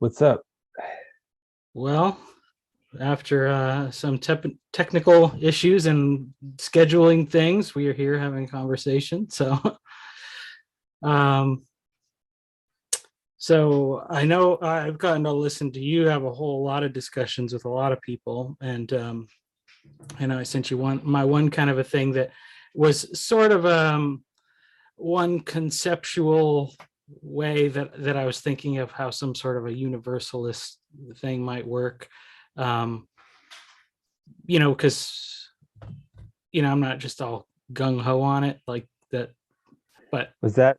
What's up? Well, after some technical issues and scheduling things, we are here having a conversation. Um, so I know I've gotten to listen to you have a whole lot of discussions with a lot of people, and I know I sent you one kind of a thing that was sort of one conceptual way that I was thinking of how some sort of a universalist thing might work. Um, because I'm not just all gung ho on it like that. But Was that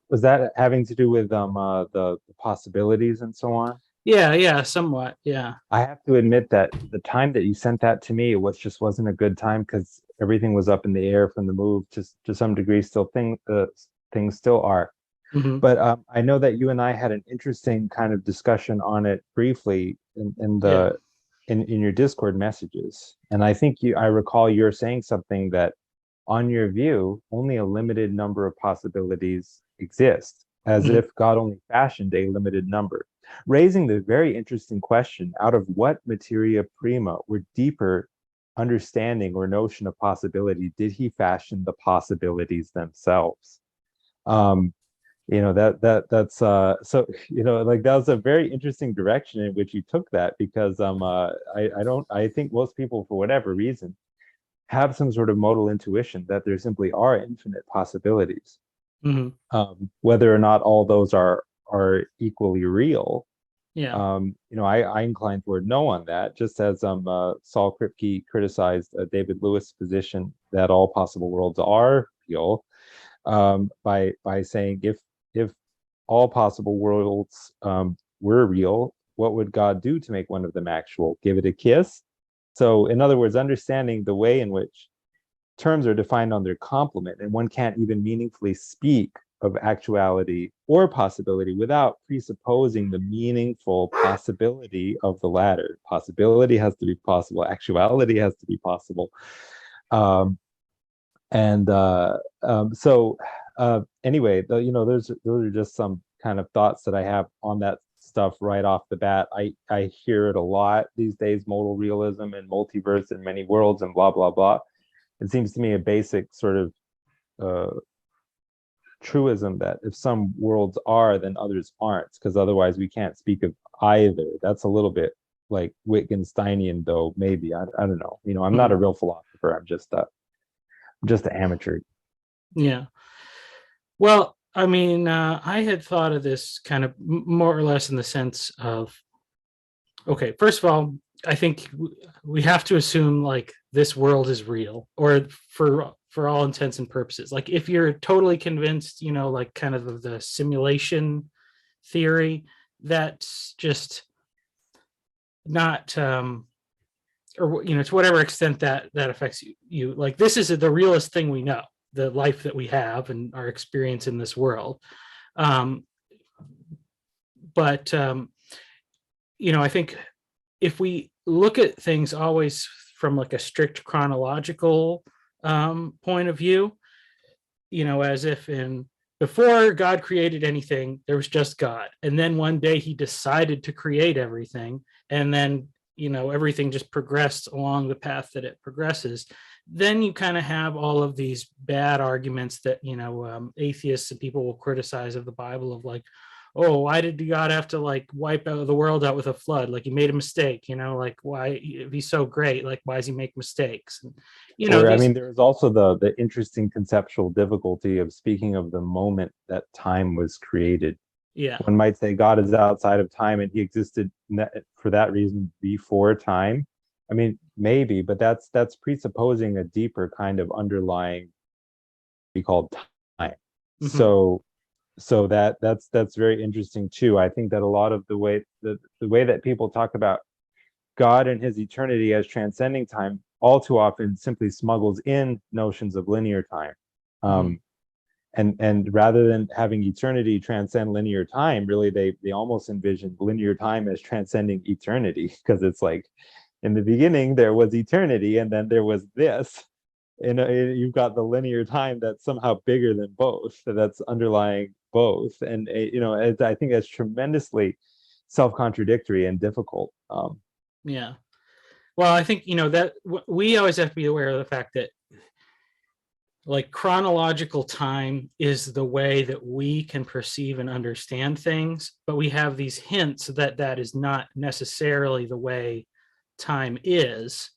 having to do with the possibilities and so on? yeah, somewhat, yeah. I have to admit that the time that you sent that to me wasn't a good time because everything was up in the air from the move to some degree. Things still are. Hmm. But I know that you and I had an interesting kind of discussion on it briefly Yeah. in your Discord messages. And I recall you're saying something that on your view, only a limited number of possibilities exist, as Hmm. if God only fashioned a limited number, raising the very interesting question, out of what materia prima or deeper understanding or notion of possibility did he fashion the possibilities themselves? Um, like that was a very interesting direction in which you took that because I think most people for whatever reason have some sort of modal intuition that there simply are infinite possibilities. Hmm. Whether or not all those are equally real, Yeah. I incline toward no on that, just as Saul Kripke criticized David Lewis' position that all possible worlds are real, by saying if all possible worlds were real, what would God do to make one of them actual? Give it a kiss? So, in other words, understanding the way in which terms are defined on their complement, and one can't even meaningfully speak of actuality or possibility without presupposing the meaningful possibility of the latter. Possibility has to be possible, actuality has to be possible. Um, and so anyway, those are just some kind of thoughts that I have on that stuff right off the bat. I hear it a lot these days, modal realism and multiverse and many worlds and blah blah blah. It seems to me a basic sort of uh, truism that if some worlds are, then others aren't, because otherwise we can't speak of either. That's a little bit like Wittgensteinian, though, maybe. I don't know. I'm not a Hmm. real philosopher. I'm just an amateur. Yeah. Well, I mean, I had thought of this kind of more or less in the sense of, okay, first of all, I think we have to assume like this world is real, or for all intents and purposes. Like if you're totally convinced, like kind of the simulation theory, that's just not or to whatever extent that affects you, like this is the realest thing we know, the life that we have and our experience in this world. um but I think if we look at things always from like a strict chronological point of view, as if in before God created anything, there was just God. And then one day he decided to create everything. And then, everything just progressed along the path that it progresses. Then you kind of have all of these bad arguments that, atheists and people will criticize of the Bible of like, oh, why did God have to like wipe out the world out with a flood? Like he made a mistake, like why, if he's so great, like why does he make mistakes? And, Or, I these, mean, there is also the interesting conceptual difficulty of speaking of the moment that time was created. yeah. One might say God is outside of time and he existed for that reason before time. I mean, maybe, but that's presupposing a deeper kind of underlying be called time. Mm-hmm. So that's very interesting too. I think that a lot of the way that people talk about God and his eternity as transcending time all too often simply smuggles in notions of linear time. Mm-hmm. Um, and rather than having eternity transcend linear time, really they almost envision linear time as transcending eternity, because it's like in the beginning there was eternity and then there was this, and you've got the linear time that's somehow bigger than both, that's underlying both. And I think that's tremendously self-contradictory and difficult. Yeah. Well, I think, that we always have to be aware of the fact that like chronological time is the way that we can perceive and understand things, but we have these hints that that is not necessarily the way time is.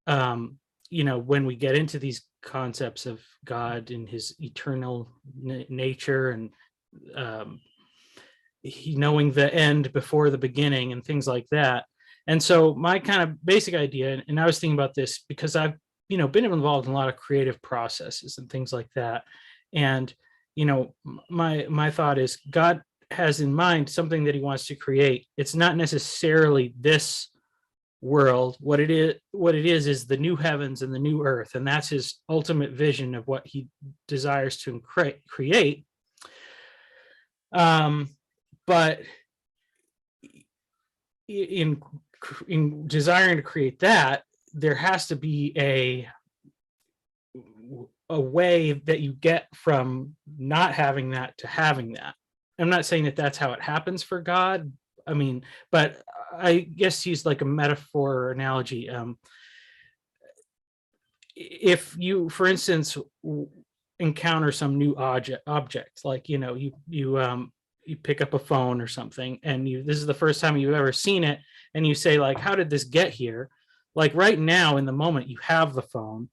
When we get into these concepts of God and his eternal nature, and knowing the end before the beginning and things like that. And so my kind of basic idea, and I was thinking about this because I've been involved in a lot of creative processes and things like that. And my thought is God has in mind something that he wants to create. It's not necessarily this world. What it is the new heavens and the new earth, and that's his ultimate vision of what he desires to create. But in desiring to create that, there has to be a way that you get from not having that to having that. I'm not saying that that's how it happens for God. I mean, but I guess use like a metaphor or analogy. If you, for instance, encounter some new object, like you pick up a phone or something, and this is the first time you've ever seen it, and you say like, how did this get here? Like right now in the moment you have the phone,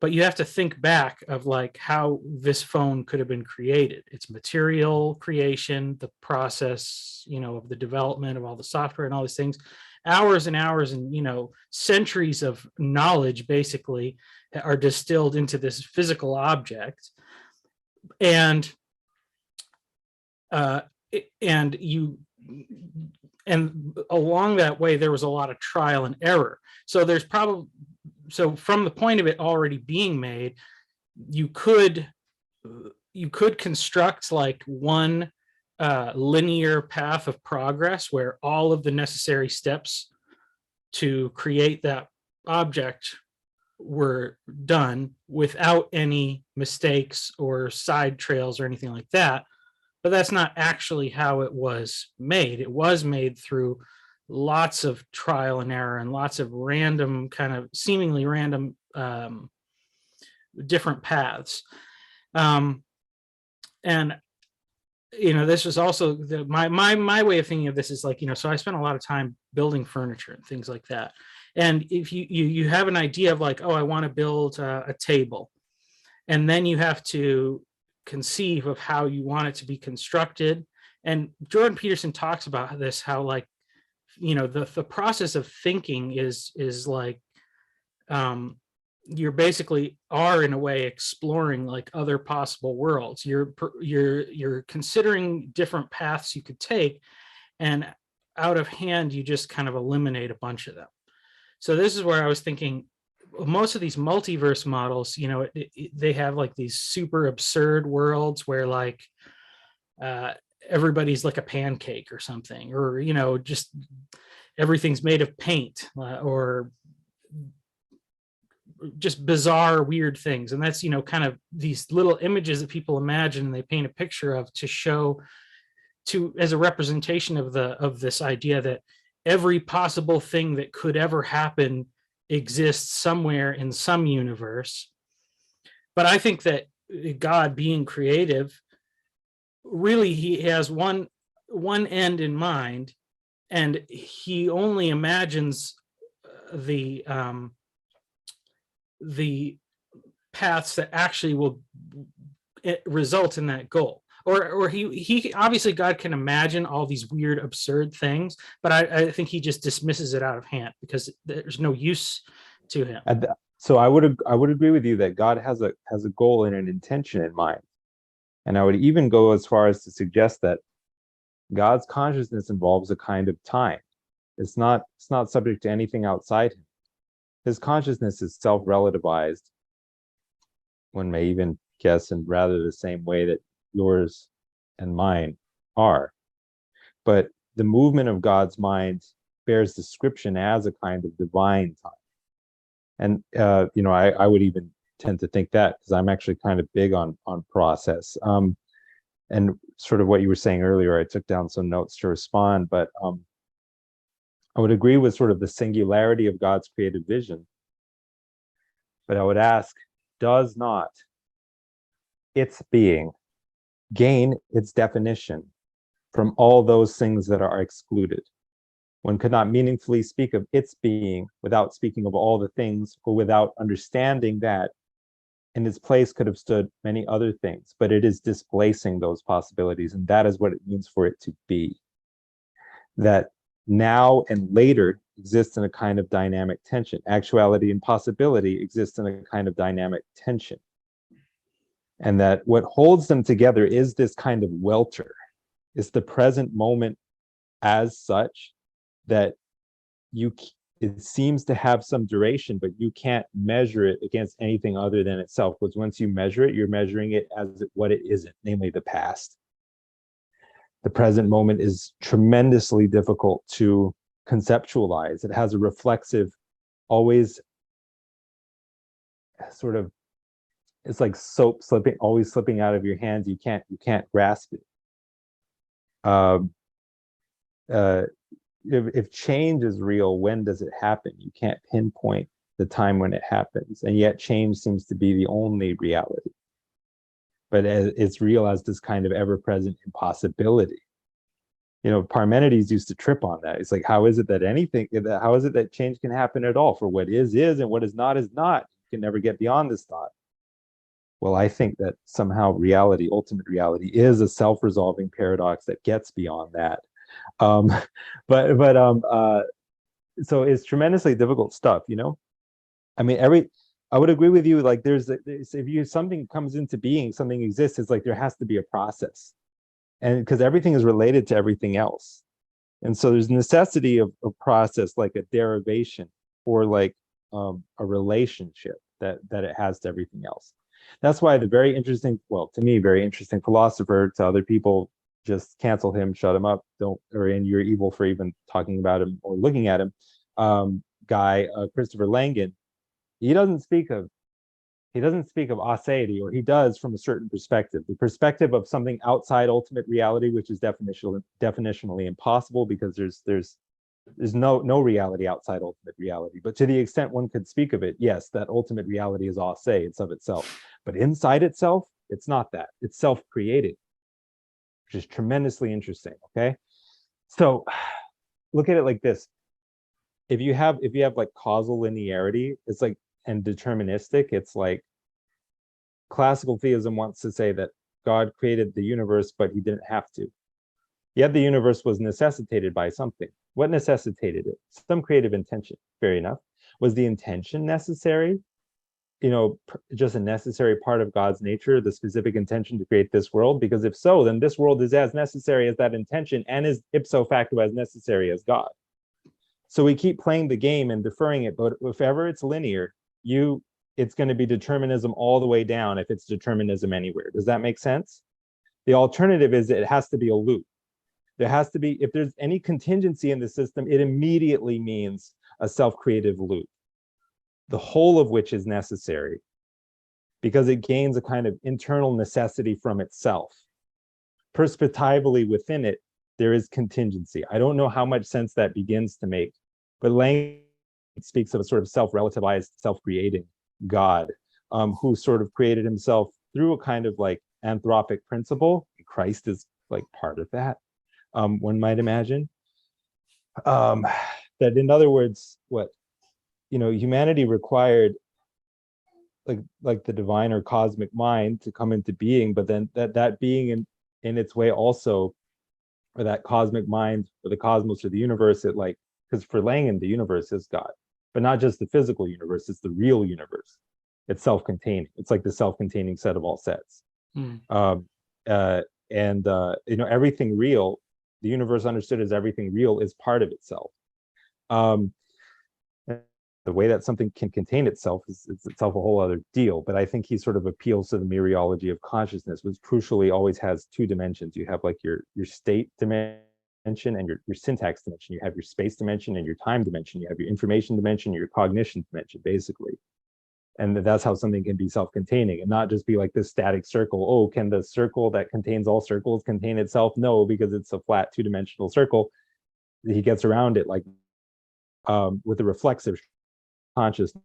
but you have to think back of like how this phone could have been created, its material creation, the process, of the development of all the software and all these things, hours and hours and centuries of knowledge basically are distilled into this physical object. And along that way there was a lot of trial and error. So from the point of it already being made, you could construct like one linear path of progress where all of the necessary steps to create that object were done without any mistakes or side trails or anything like that. But that's not actually how it was made. It was made through lots of trial and error and lots of random, kind of seemingly random, different paths. And this was also my way of thinking of this is like, so I spent a lot of time building furniture and things like that. And if you have an idea of like, oh, I want to build a table, and then you have to conceive of how you want it to be constructed. And Jordan Peterson talks about this, how like, the process of thinking is like, you're basically are in a way exploring like other possible worlds. You're considering different paths you could take, and out of hand you just kind of eliminate a bunch of them. So this is where I was thinking most of these multiverse models, they have like these super absurd worlds where like everybody's like a pancake or something, or just everything's made of paint, or just bizarre weird things. And that's kind of these little images that people imagine and they paint a picture of to show as a representation of this idea that every possible thing that could ever happen exists somewhere in some universe. But I think that God, being creative, really he has one end in mind, and he only imagines the paths that actually will result in that goal. Or he obviously, God can imagine all these weird, absurd things, but I think he just dismisses it out of hand because there's no use to him. So I would agree with you that God has a goal and an intention in mind, and I would even go as far as to suggest that God's consciousness involves a kind of time. It's not subject to anything outside him. His consciousness is self-relativized. One may even guess in rather the same way that yours and mine are. But the movement of God's mind bears description as a kind of divine time. And I would even tend to think that, because I'm actually kind of big on process. and sort of what you were saying earlier, I took down some notes to respond, but I would agree with sort of the singularity of God's creative vision. But I would ask, does not its being gain its definition from all those things that are excluded? One could not meaningfully speak of its being without speaking of all the things, or without understanding that in its place could have stood many other things, but it is displacing those possibilities. And that is what it means for it to be. That now and later exists in a kind of dynamic tension. Actuality and possibility exist in a kind of dynamic tension. And that what holds them together is this kind of welter. It's the present moment as such that it seems to have some duration, but you can't measure it against anything other than itself. Because once you measure it, you're measuring it as what it isn't, namely the past. The present moment is tremendously difficult to conceptualize. It has a reflexive, always sort of, it's like soap slipping, always slipping out of your hands. You can't grasp it. Um, if change is real, when does it happen? You can't pinpoint the time when it happens, and yet change seems to be the only reality. But it's real as this kind of ever-present impossibility. You know, Parmenides used to trip on that. It's like, how is it that change can happen at all? For what is, and what is not, is not. You can never get beyond this thought. Well, I think that somehow reality, ultimate reality, is a self-resolving paradox that gets beyond that. So it's tremendously difficult stuff, you know? I mean, I would agree with you, like if something comes into being, something exists, it's like there has to be a process. And because everything is related to everything else. And so there's necessity of a process, like a derivation, or like a relationship that it has to everything else. That's why the very interesting, well, to me, very interesting philosopher, to other people, just cancel him, shut him up, and you're evil for even talking about him or looking at him. Guy, Christopher Langan, he doesn't speak of aseity, or he does from a certain perspective, the perspective of something outside ultimate reality, which is definitionally impossible, because there's no reality outside ultimate reality. But to the extent one could speak of it, yes, that ultimate reality is ase, it's of itself. But inside itself, it's not that. It's self-created, which is tremendously interesting. Okay, so look at it like this: if you have like causal linearity, it's like, and deterministic, it's like classical theism wants to say that God created the universe, but he didn't have to. Yet the universe was necessitated by something. What necessitated it? Some creative intention. Fair enough. Was the intention necessary? You know, just a necessary part of God's nature, the specific intention to create this world? Because if so, then this world is as necessary as that intention, and is ipso facto as necessary as God. So we keep playing the game and deferring it, but if ever it's linear, it's going to be determinism all the way down if it's determinism anywhere. Does that make sense? The alternative is it has to be a loop. There has to be, if there's any contingency in the system, it immediately means a self-creative loop, the whole of which is necessary because it gains a kind of internal necessity from itself. Perspectively within it, there is contingency. I don't know how much sense that begins to make, but Lang speaks of a sort of self-relativized, self-creating God, who sort of created himself through a kind of like anthropic principle. Christ is like part of that. One might imagine that, in other words, humanity required like the divine or cosmic mind to come into being, but then that being in its way also, or that cosmic mind or the cosmos or the universe, it like, because for Langan the universe is God, but not just the physical universe, it's the real universe. It's self-containing. It's like the self-containing set of all sets. Everything real, the universe understood as everything real, is part of itself. The way that something can contain itself is itself a whole other deal. But I think he sort of appeals to the mereology of consciousness, which crucially always has two dimensions. You have like your state dimension and your syntax dimension. You have your space dimension and your time dimension. You have your information dimension, your cognition dimension, basically. And that's how something can be self-containing and not just be like this static circle. Oh, can the circle that contains all circles contain itself? No, because it's a flat two-dimensional circle. He gets around it like with a reflexive consciousness.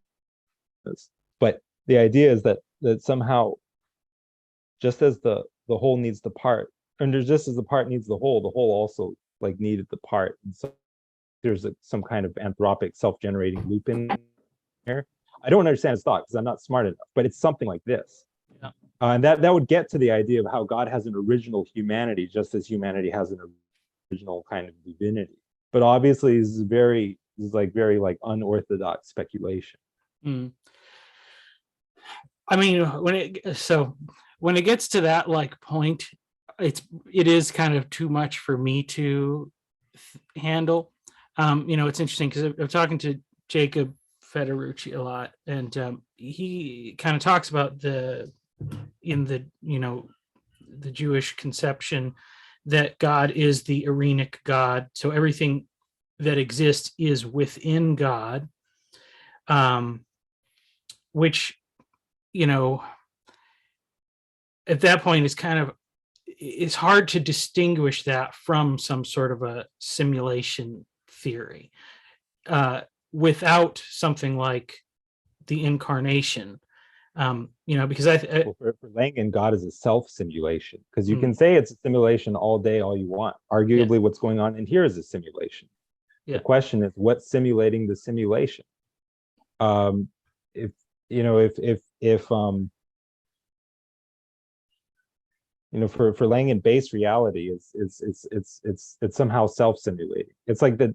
But the idea is that somehow, just as the whole needs the part, and there's just as the part needs the whole also like needed the part. And so there's some kind of anthropic self-generating loop in here. I don't understand his thought because I'm not smart enough, but it's something like this. Yeah. And that would get to the idea of how God has an original humanity, just as humanity has an original kind of divinity. But obviously, this is very unorthodox speculation. Mm. I mean, when it gets to that like point, it is kind of too much for me to handle. It's interesting because I'm talking to Jacob Federucci a lot, and he kind of talks about the Jewish conception that God is the Irenic God, so everything that exists is within God, which at that point it's hard to distinguish that from some sort of a simulation theory without something like the incarnation. Because for Langan, God is a self-simulation, because you can say it's a simulation all day, all you want. Arguably, what's going on in here is a simulation. Yeah. The question is, what's simulating the simulation? If for Langan, base reality it's somehow self-simulating. It's like the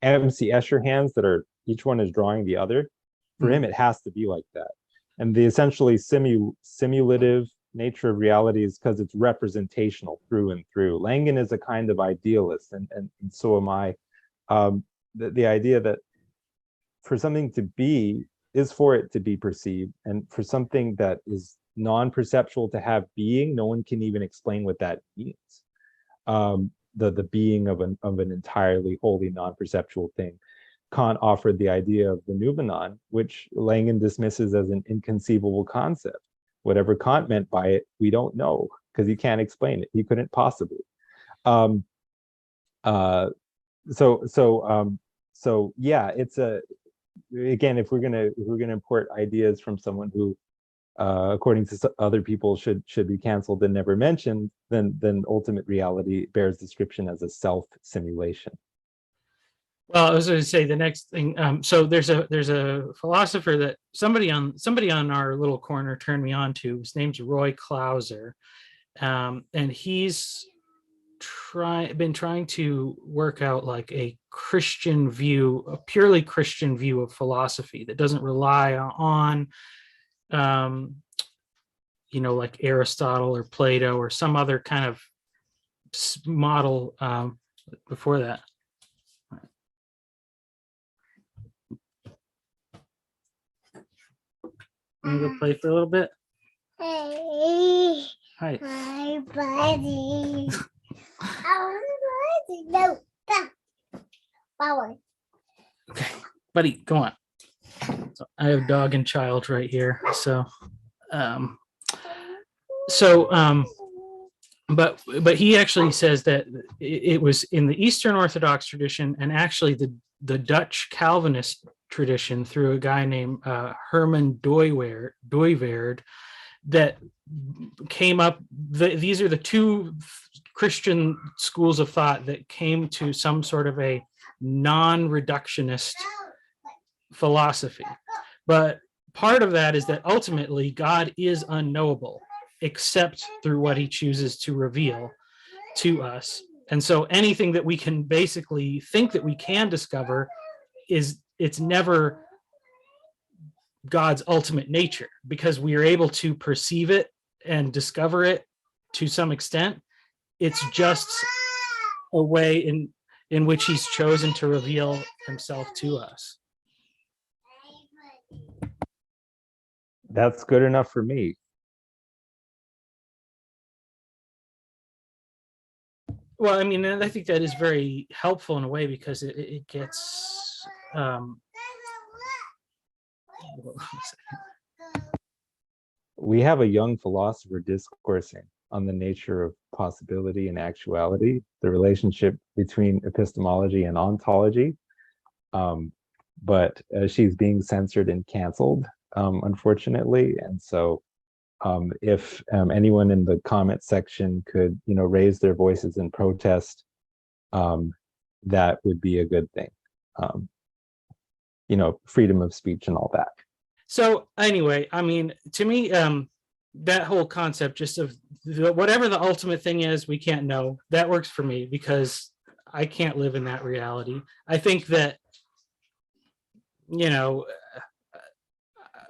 MC Escher hands that are each one is drawing the other. For him, it has to be like that. And the essentially simulative nature of reality is because it's representational through and through. Langan is a kind of idealist, and so am I. The idea that for something to be is for it to be perceived, and for something that is non-perceptual to have being, no one can even explain what that means. The being of an entirely wholly non-perceptual thing. Kant offered the idea of the noumenon, which Langan dismisses as an inconceivable concept. Whatever Kant meant by it, we don't know, because he can't explain it. He couldn't possibly. So yeah, it's again, if we're gonna import ideas from someone who, according to other people, should be canceled and never mentioned, then ultimate reality bears description as a self-simulation. Well, I was going to say the next thing. So there's a philosopher that somebody on our little corner turned me on to. His name's Roy Clauser, and he's been trying to work out like a Christian view, a purely Christian view of philosophy that doesn't rely on, like Aristotle or Plato or some other kind of model before that. I'm gonna go play for a little bit. Hey. Hi. Hi, buddy. No, okay, buddy, go on. So I have dog and child right here. But he actually says that it was in the Eastern Orthodox tradition, and actually the Dutch Calvinist tradition through a guy named Herman Dooyeweerd that came up. These are the two Christian schools of thought that came to some sort of a non-reductionist philosophy. But part of that is that ultimately God is unknowable except through what he chooses to reveal to us. And so anything that we can basically think that we can discover it's never God's ultimate nature, because we are able to perceive it and discover it to some extent. It's just a way in which he's chosen to reveal himself to us. That's good enough for me. Well, I mean, I think that is very helpful in a way, because it gets we have a young philosopher discoursing on the nature of possibility and actuality, the relationship between epistemology and ontology. But she's being censored and canceled, unfortunately. And so if anyone in the comment section could, raise their voices in protest, that would be a good thing. Freedom of speech and all that. So anyway, I mean, to me, that whole concept just of whatever the ultimate thing is, we can't know. That works for me because I can't live in that reality. I think that,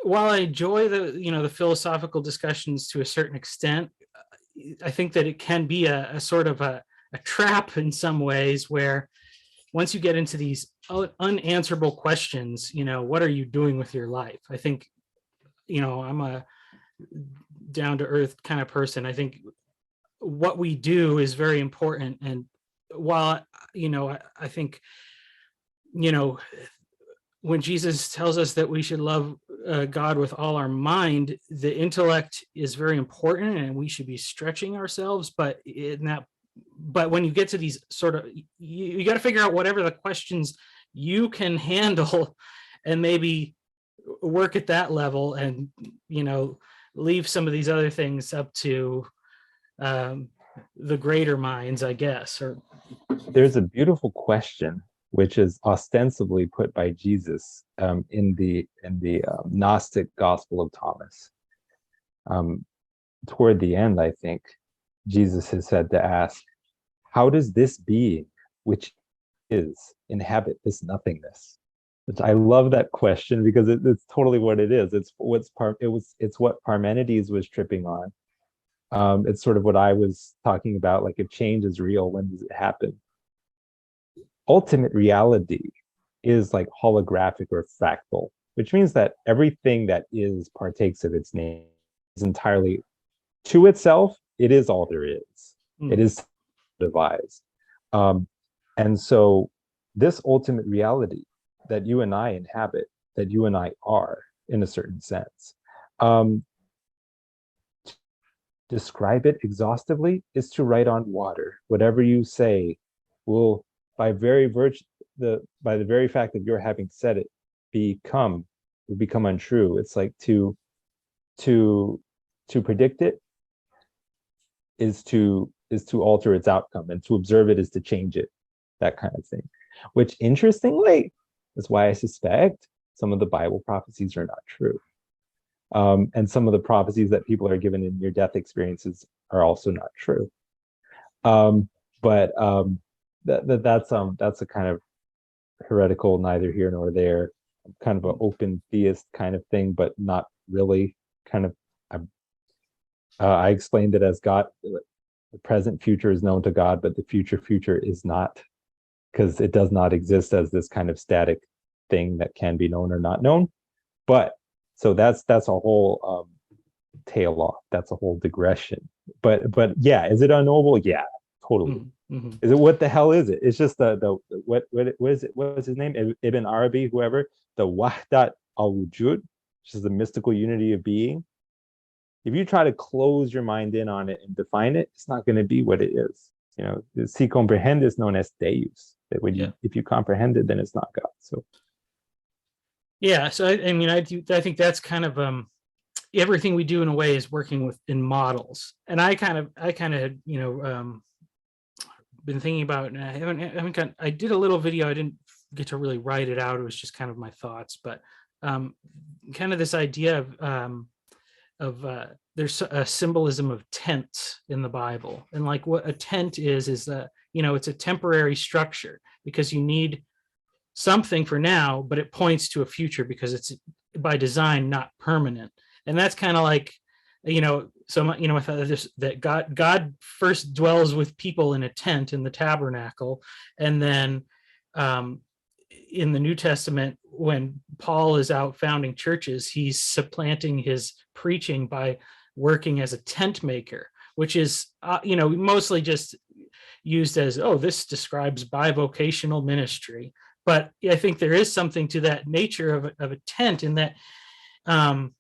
while I enjoy the philosophical discussions to a certain extent, I think that it can be a sort of a trap in some ways, where once you get into these unanswerable questions, what are you doing with your life? I think, I'm a down to earth kind of person. I think what we do is very important. And while, I think, when Jesus tells us that we should love God with all our mind, the intellect is very important and we should be stretching ourselves. But when you get to these sort of, you got to figure out whatever the questions you can handle and maybe work at that level, and, leave some of these other things up to the greater minds, I guess. Or there's a beautiful question which is ostensibly put by Jesus in the Gnostic Gospel of Thomas. Toward the end, I think Jesus is said to ask, "How does this being, which is, inhabit this nothingness?" Which I love that question because it's totally what it is. It's what Parmenides was tripping on. It's sort of what I was talking about. Like, if change is real, when does it happen? Ultimate reality is like holographic or fractal, which means that everything that is partakes of its name, is entirely to itself. It is all there is. It is devised. And so this ultimate reality that you and I inhabit, that you and I are, in a certain sense, describe it exhaustively is to write on water. Whatever you say will, by the very fact of your having said it, will become untrue. It's like to predict it is to alter its outcome, and to observe it is to change it, that kind of thing. Which, interestingly, is why I suspect some of the Bible prophecies are not true. And some of the prophecies that people are given in near-death experiences are also not true. But that's a kind of heretical, neither here nor there, kind of an open theist kind of thing, but not really. Kind of, I explained it as God, the present future is known to God, but the future is not, because it does not exist as this kind of static thing that can be known or not known. But so that's a whole tail off. That's a whole digression. But yeah, is it unknowable? Yeah, totally. Mm-hmm. Is it, what the hell is it? It's just what is it? What was his name? Ibn Arabi, whoever, the Wahdat al-Wujud, which is the mystical unity of being. If you try to close your mind in on it and define it, it's not going to be what it is. Si comprendes non es Deus. That when if you comprehend it, then it's not God. So yeah, so I mean, I think that's kind of everything we do in a way is working in models. And I kind of had, been thinking about, and I did a little video. I didn't get to really write it out. It was just kind of my thoughts, but kind of this idea of there's a symbolism of tents in the Bible, and like what a tent is that, it's a temporary structure because you need something for now, but it points to a future because it's by design not permanent. And that's kind of like, I thought that God first dwells with people in a tent in the tabernacle, and then in the New Testament, when Paul is out founding churches, he's supplanting his preaching by working as a tent maker, which is mostly just used as, this describes bivocational ministry. But I think there is something to that nature of a tent, in that, and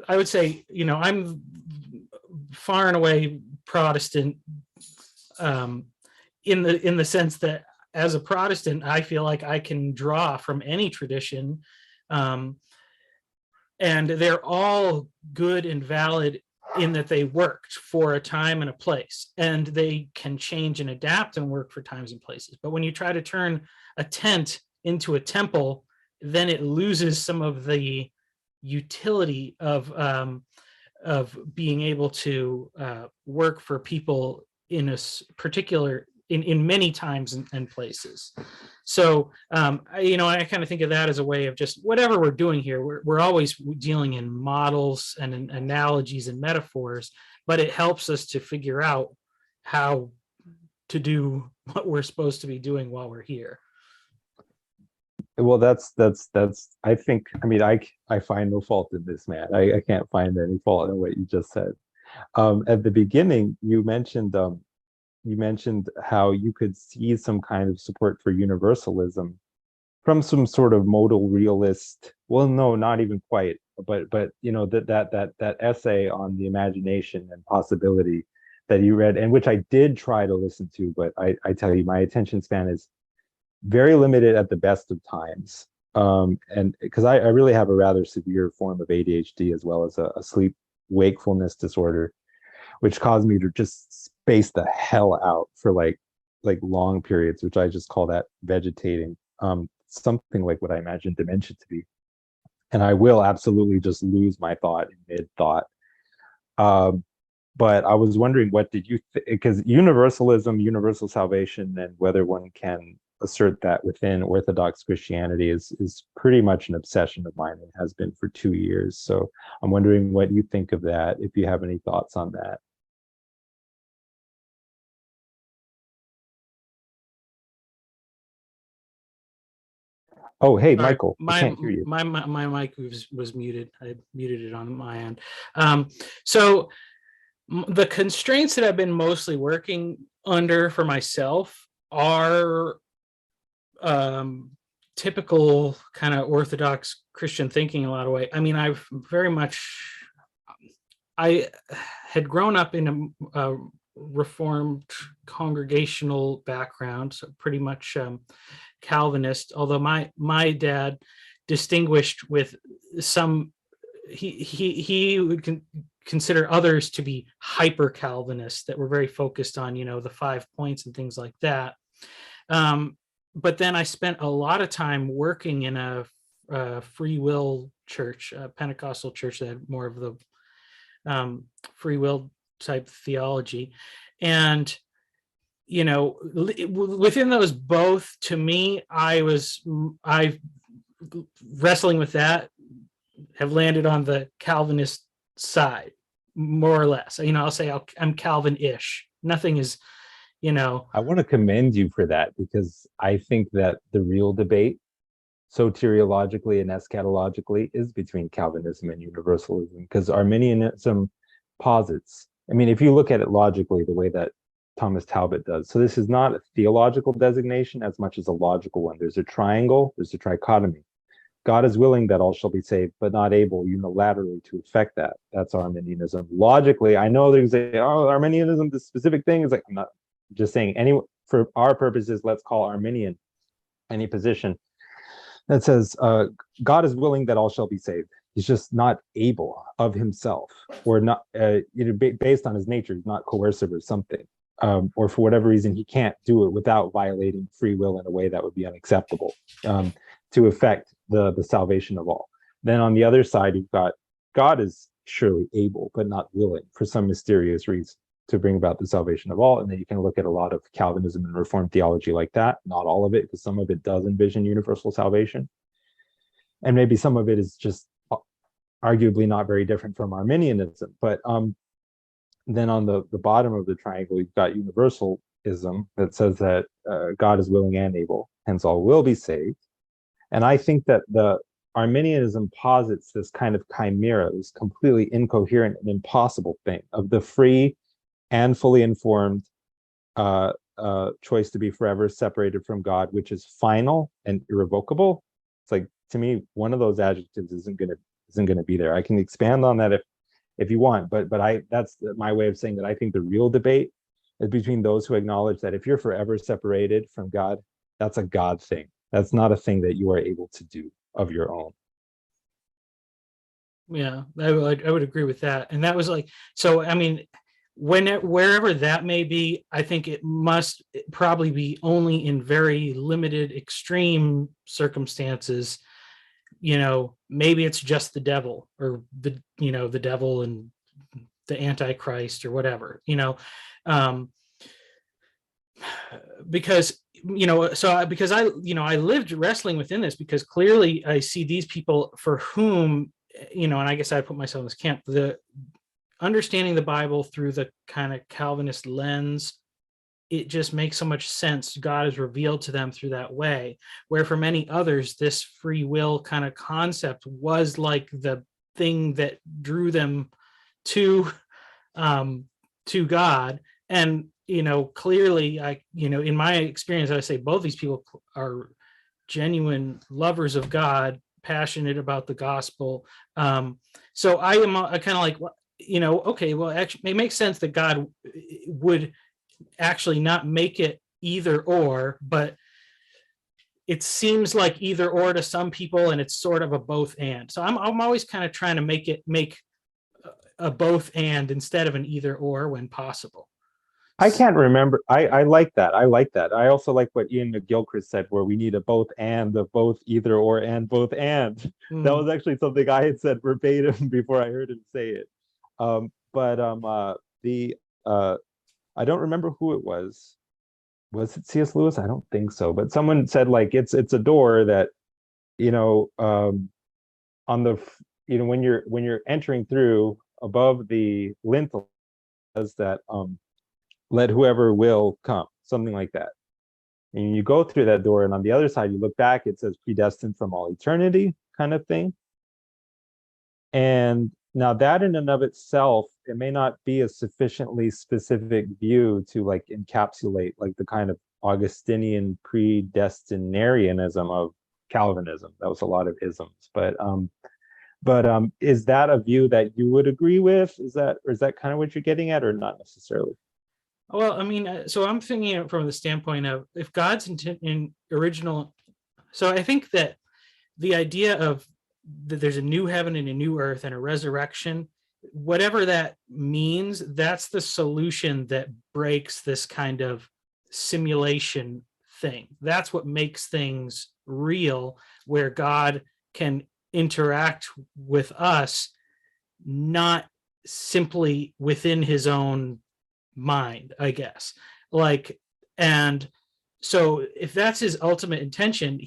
I would say, I'm far and away Protestant, in the sense that as a Protestant, I feel like I can draw from any tradition, and they're all good and valid in that they worked for a time and a place, and they can change and adapt and work for times and places. But when you try to turn a tent into a temple, then it loses some of the utility of being able to work for people in a particular in many times and places. So I kind of think of that as a way of just whatever we're doing here, we're always dealing in models and in analogies and metaphors, but it helps us to figure out how to do what we're supposed to be doing while we're here. Well, that's I think, I mean, I find no fault in this, man. I can't find any fault in what you just said. At the beginning, you mentioned how you could see some kind of support for universalism from some sort of modal realist. Well, no, not even quite, but that essay on the imagination and possibility that you read, and which I did try to listen to, but I tell you, my attention span is very limited at the best of times. And because I really have a rather severe form of ADHD, as well as a sleep wakefulness disorder, which caused me to just space the hell out for like long periods, which I just call that vegetating. Something like what I imagine dementia to be. And I will absolutely just lose my thought in mid-thought. But I was wondering, what did you think? Because universalism, universal salvation, and whether one can assert that within Orthodox Christianity is pretty much an obsession of mine. It has been for 2 years. So I'm wondering what you think of that, if you have any thoughts on that. Oh, hey, Sorry, Michael, I can't hear you. my mic was muted. I muted it on my end. So the constraints that I've been mostly working under for myself are typical kind of Orthodox Christian thinking in a lot of ways. I mean, I had grown up in a Reformed congregational background, so pretty much Calvinist, although my dad distinguished with some, he would consider others to be hyper Calvinist, that were very focused on, the 5 points and things like that. But then I spent a lot of time working in a free will church, a Pentecostal church that had more of the free will type theology. And within those both, to me, I wrestling with that, have landed on the Calvinist side, more or less. I'll say I'm Calvin-ish. Nothing is, I want to commend you for that, because I think that the real debate, soteriologically and eschatologically, is between Calvinism and universalism, because Arminianism posits, I mean, if you look at it logically, the way that Thomas Talbot does. So this is not a theological designation as much as a logical one. There's a triangle, there's a trichotomy. God is willing that all shall be saved, but not able unilaterally to effect that. That's Arminianism. Logically, I know there's Arminianism, this specific thing is like, I'm not just saying for our purposes, let's call Arminian any position that says God is willing that all shall be saved. He's just not able of himself, or not, based on his nature, he's not coercive or something. Or for whatever reason, he can't do it without violating free will in a way that would be unacceptable to effect the salvation of all. Then on the other side, you've got God is surely able, but not willing for some mysterious reason to bring about the salvation of all. And then you can look at a lot of Calvinism and Reformed theology like that. Not all of it, because some of it does envision universal salvation. And maybe some of it is just arguably not very different from Arminianism. But then on the bottom of the triangle, you've got universalism that says that God is willing and able, hence all will be saved. And I think that the Arminianism posits this kind of chimera, this completely incoherent and impossible thing of the free and fully informed choice to be forever separated from God, which is final and irrevocable. It's like, to me, one of those adjectives isn't going to isn't going to be there. I can expand on that if you want, but I that's my way of saying that I think the real debate is between those who acknowledge that if you're forever separated from God, that's a God thing. That's not a thing that you are able to do of your own. Yeah, I would agree with that. And that was like, so I mean, wherever that may be, I think it must probably be only in very limited, extreme circumstances. Maybe it's just the devil, or the devil and the Antichrist or whatever. Um, because because I lived wrestling within this, because clearly I see these people for whom, and I guess I put myself in this camp, the understanding the Bible through the kind of Calvinist lens, it just makes so much sense. God is revealed to them through that way, where for many others, this free will kind of concept was like the thing that drew them to God. And clearly, in my experience, I say both these people are genuine lovers of God, passionate about the gospel. So I kind of like, okay, well, actually, it makes sense that God would actually not make it either or, but it seems like either or to some people, and it's sort of a both and. So I'm always kind of trying to make a both and instead of an either or when possible. I can't remember. I like that. I like that. I also like what Ian McGilchrist said, where we need a both and, of both either or and both and. That was actually something I had said verbatim before I heard him say it. The I don't remember who it was. Was it C.S. Lewis? I don't think so. But someone said like it's a door that, on the when you're entering through, above the lintel, says that let whoever will come, something like that. And you go through that door, and on the other side, you look back, it says predestined from all eternity, kind of thing. And now that in and of itself, it may not be a sufficiently specific view to like encapsulate like the kind of Augustinian predestinarianism of Calvinism. That was a lot of isms, but is that a view that you would agree with? Is that kind of what you're getting at, or not necessarily? Well, I mean, so I'm thinking from the standpoint of if God's in original. So I think that the idea of that there's a new heaven and a new earth and a resurrection, whatever that means, that's the solution that breaks this kind of simulation thing. That's what makes things real, where God can interact with us, not simply within his own mind, I guess. And so if that's his ultimate intention,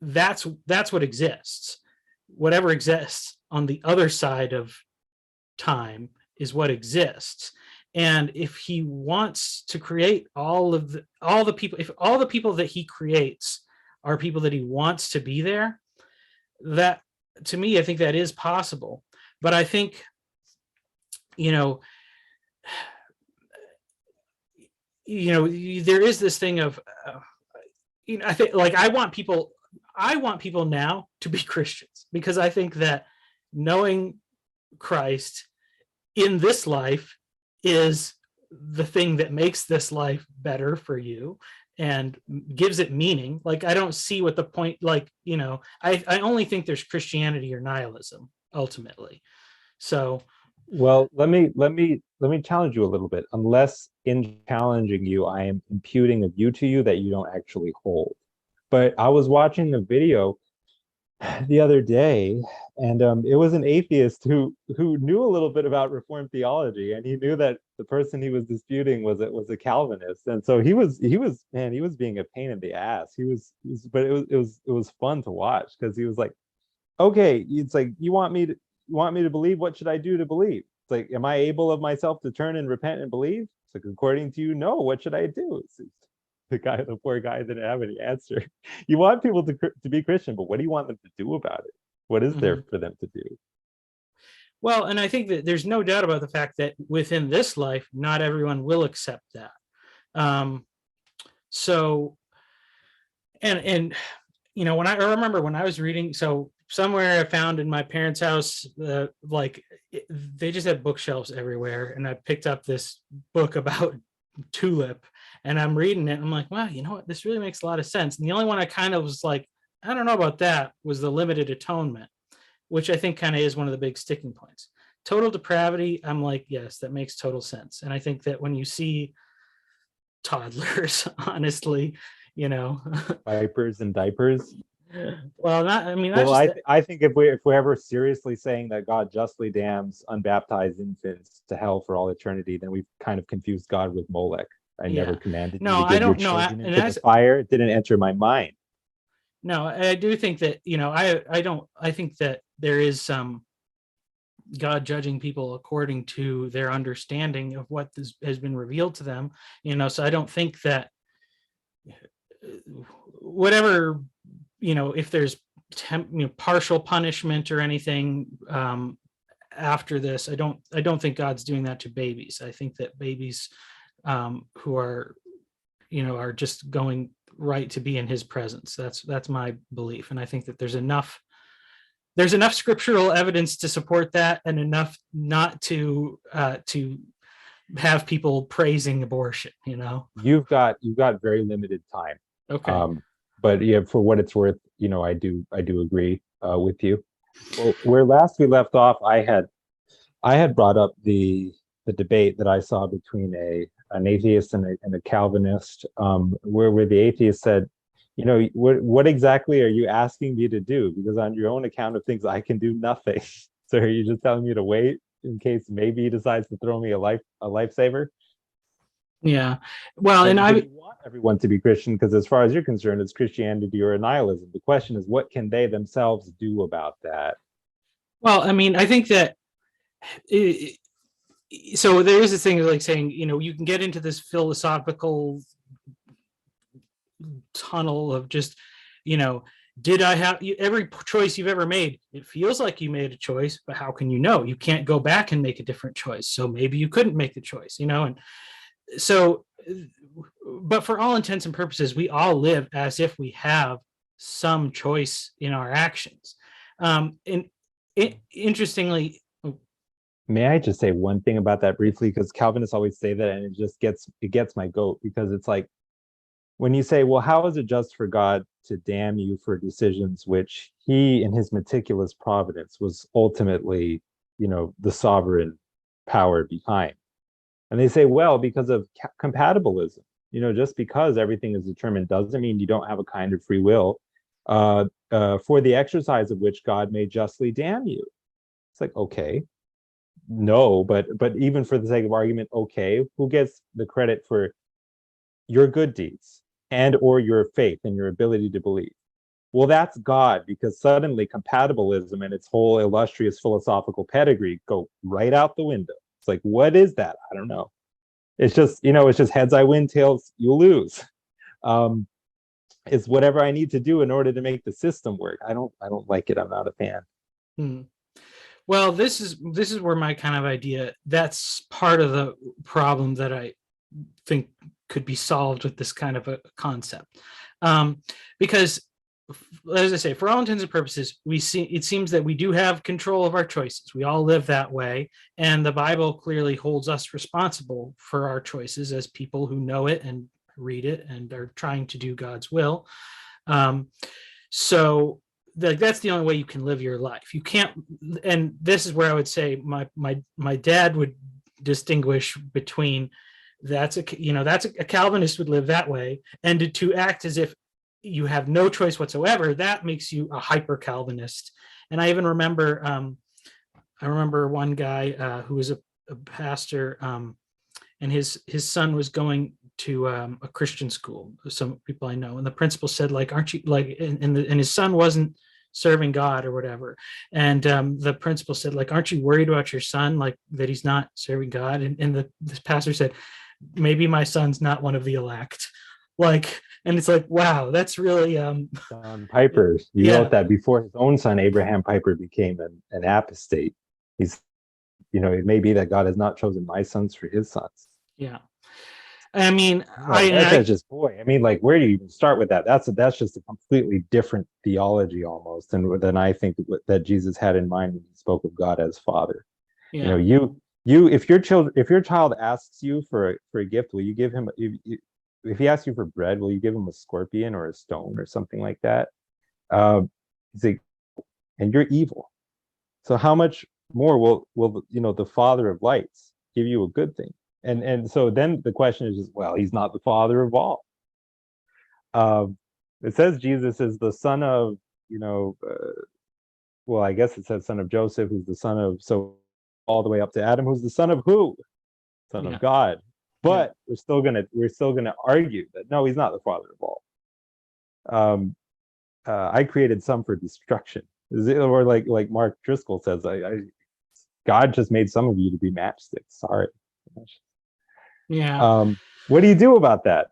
that's what exists. Whatever exists on the other side of time is what exists. And if he wants to create all the people, if all the people that he creates are people that he wants to be there, that, to me, I think that is possible. But I think, there is this thing of, I think, like, I want people now to be Christians, because I think that knowing Christ in this life is the thing that makes this life better for you and gives it meaning. Like, I don't see what the point, I only think there's Christianity or nihilism ultimately. So, well, let me challenge you a little bit. Unless in challenging you, I am imputing a view to you that you don't actually hold. But I was watching a video the other day, and it was an atheist who knew a little bit about Reformed theology, and he knew that the person he was disputing was a Calvinist, and so he was being a pain in the ass. But it was fun to watch, because he was like, okay, it's like, you want me to believe? What should I do to believe? It's like, am I able of myself to turn and repent and believe? It's like, according to you, no. What should I do? The poor guy didn't have any answer. You want people to be Christian, but what do you want them to do about it? What is there for them to do? Well, and I think that there's no doubt about the fact that within this life, not everyone will accept that. So, and when I remember when I was reading, so somewhere I found in my parents' house, they just had bookshelves everywhere, and I picked up this book about tulip, and I'm reading it. And I'm like, wow, you know what? This really makes a lot of sense. And the only one I kind of was like, I don't know about that, was the limited atonement, which I think kind of is one of the big sticking points. Total depravity, I'm like, yes, that makes total sense. And I think that when you see toddlers, honestly, you know, Vipers and diapers. well, not, I mean, not Well, just I think if we're ever seriously saying that God justly damns unbaptized infants to hell for all eternity, then we've kind of confused God with Molech. I never yeah. commanded you No, to I give your don't know. children And into the fire. It didn't enter my mind. no, I do think that, I think that there is some God judging people according to their understanding of what has been revealed to them, so I don't think that whatever, if there's partial punishment or anything after this, I don't think God's doing that to babies. I think that babies who are just going right to be in his presence. That's my belief. And I think that there's enough scriptural evidence to support that, and enough not to have people praising abortion. You've got very limited time. Okay. But yeah, for what it's worth, I do agree with you. Well, where last we left off, I had brought up the debate that I saw between an atheist and a Calvinist, where the atheist said, what exactly are you asking me to do? Because on your own account of things, I can do nothing. So are you just telling me to wait in case maybe he decides to throw me a lifesaver? Yeah. Well, and But you want everyone to be Christian because, as far as you're concerned, it's Christianity or nihilism. The question is, what can they themselves do about that? well, I mean, I think that so there is this thing like saying, you can get into this philosophical tunnel of just, did I have every choice you've ever made? It feels like you made a choice, but how can you know? You can't go back and make a different choice. So maybe you couldn't make the choice, and so, but for all intents and purposes, we all live as if we have some choice in our actions. And interestingly, May I just say one thing about that briefly? Because Calvinists always say that, and it gets my goat, because it's like, when you say, well, how is it just for God to damn you for decisions which he, in his meticulous providence, was ultimately, the sovereign power behind? And they say, well, because of compatibilism, just because everything is determined doesn't mean you don't have a kind of free will, for the exercise of which God may justly damn you. It's like, okay, no, but even for the sake of argument, okay, who gets the credit for your good deeds and or your faith and your ability to believe? Well, that's God, because suddenly compatibilism and its whole illustrious philosophical pedigree go right out the window. It's like, what is that? I don't know. It's just, it's just heads I win, tails you lose. It's whatever I need to do in order to make the system work. I don't like it. I'm not a fan. Well, this is where my kind of idea, that's part of the problem that I think could be solved with this kind of a concept. Because, as I say, for all intents and purposes, it seems that we do have control of our choices. We all live that way. And the Bible clearly holds us responsible for our choices as people who know it and read it and are trying to do God's will. So that's the only way you can live your life. You can't, and this is where I would say my dad would distinguish between that's a Calvinist would live that way, and to act as if you have no choice whatsoever, that makes you a hyper Calvinist. And I even remember one guy who was a pastor, and his son was going to a Christian school, some people I know, and the principal said, like, aren't you like, and his son wasn't serving God or whatever, and the principal said, like, aren't you worried about your son, like that he's not serving God? And the pastor said, maybe my son's not one of the elect. Like, and it's like, wow, that's really John Piper, he yeah. wrote that before his own son Abraham Piper became an apostate. He's, it may be that God has not chosen my sons for his sons. Yeah. I mean, Well, that's just boy. I mean, like, where do you even start with that? That's just a completely different theology almost, and than I think that Jesus had in mind when he spoke of God as Father. You know, yeah, if your child asks you for a gift, will you give him if he asks you for bread, will you give him a scorpion or a stone or something like that? He's like, and you're evil. So how much more will the Father of lights give you a good thing? And so then the question is, well, he's not the father of all. Um, it says Jesus is the son of, well, I guess it says son of Joseph, who's the son of, so all the way up to Adam, who's the son of who? Son yeah, of God. yeah. But we're still gonna argue that no, he's not the father of all. Um, I created some for destruction. Or like Mark Driscoll says, God just made some of you to be matchsticks. Sorry. Yeah. What do you do about that?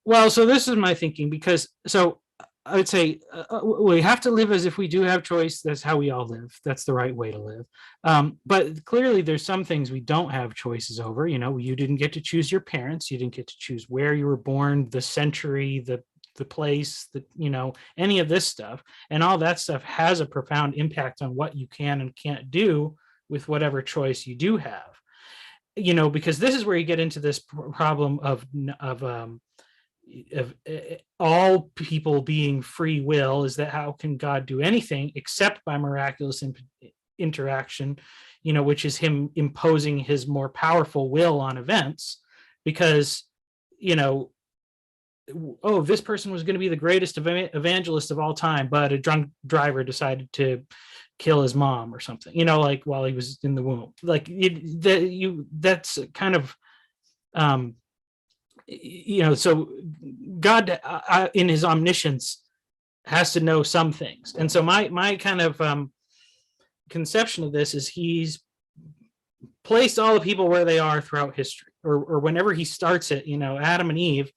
Well, so this is my thinking, because so I would say we have to live as if we do have choice. That's how we all live. That's the right way to live. But clearly, there's some things we don't have choices over. You didn't get to choose your parents. You didn't get to choose where you were born, the century, the place, any of this stuff. And all that stuff has a profound impact on what you can and can't do with whatever choice you do have. Because this is where you get into this problem of all people being free will. Is that how can God do anything except by miraculous interaction, which is him imposing his more powerful will on events? Because, oh, this person was going to be the greatest evangelist of all time, but a drunk driver decided to kill his mom or something, like while he was in the womb. Like that's kind of so God, in his omniscience, has to know some things. And so my kind of conception of this is he's placed all the people where they are throughout history, or whenever he starts it, Adam and Eve,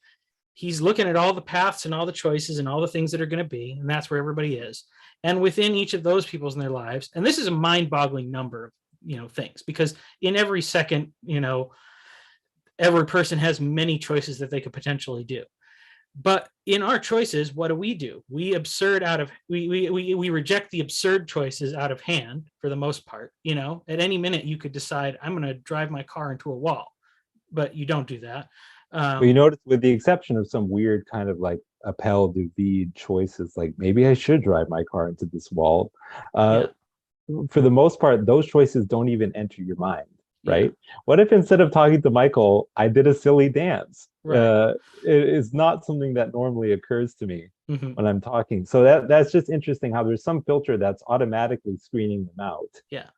he's looking at all the paths and all the choices and all the things that are going to be, and that's where everybody is. And within each of those people's in their lives, and this is a mind-boggling number of things, because in every second, every person has many choices that they could potentially do. But in our choices, what do? We reject the absurd choices out of hand for the most part. At any minute you could decide, I'm going to drive my car into a wall, but you don't do that. But you notice, with the exception of some weird kind of like appel du vide choices, like maybe I should drive my car into this wall. Yeah. For the most part, those choices don't even enter your mind, Yeah. right? What if instead of talking to Michael, I did a silly dance? Right. It is not something that normally occurs to me Mhm. when I'm talking. So that's just interesting how there's some filter that's automatically screening them out. Yeah.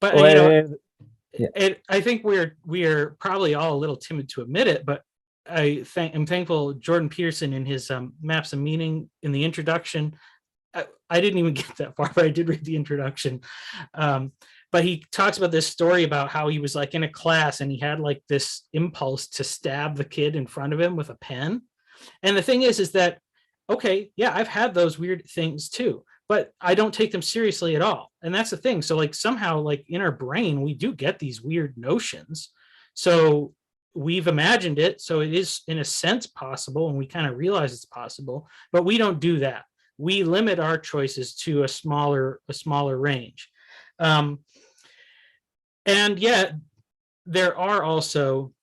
But Oh, I think we're probably all a little timid to admit it, but I'm thankful Jordan Peterson, in his Maps of Meaning, in the introduction, I didn't even get that far, but I did read the introduction. But he talks about this story about how he was like in a class and he had like this impulse to stab the kid in front of him with a pen. And the thing is that, okay, yeah, I've had those weird things too, but I don't take them seriously at all. And that's the thing. So like somehow, like in our brain, we do get these weird notions. So we've imagined it. So it is in a sense possible, and we kind of realize it's possible, but we don't do that. We limit our choices to a smaller range. And yet there are also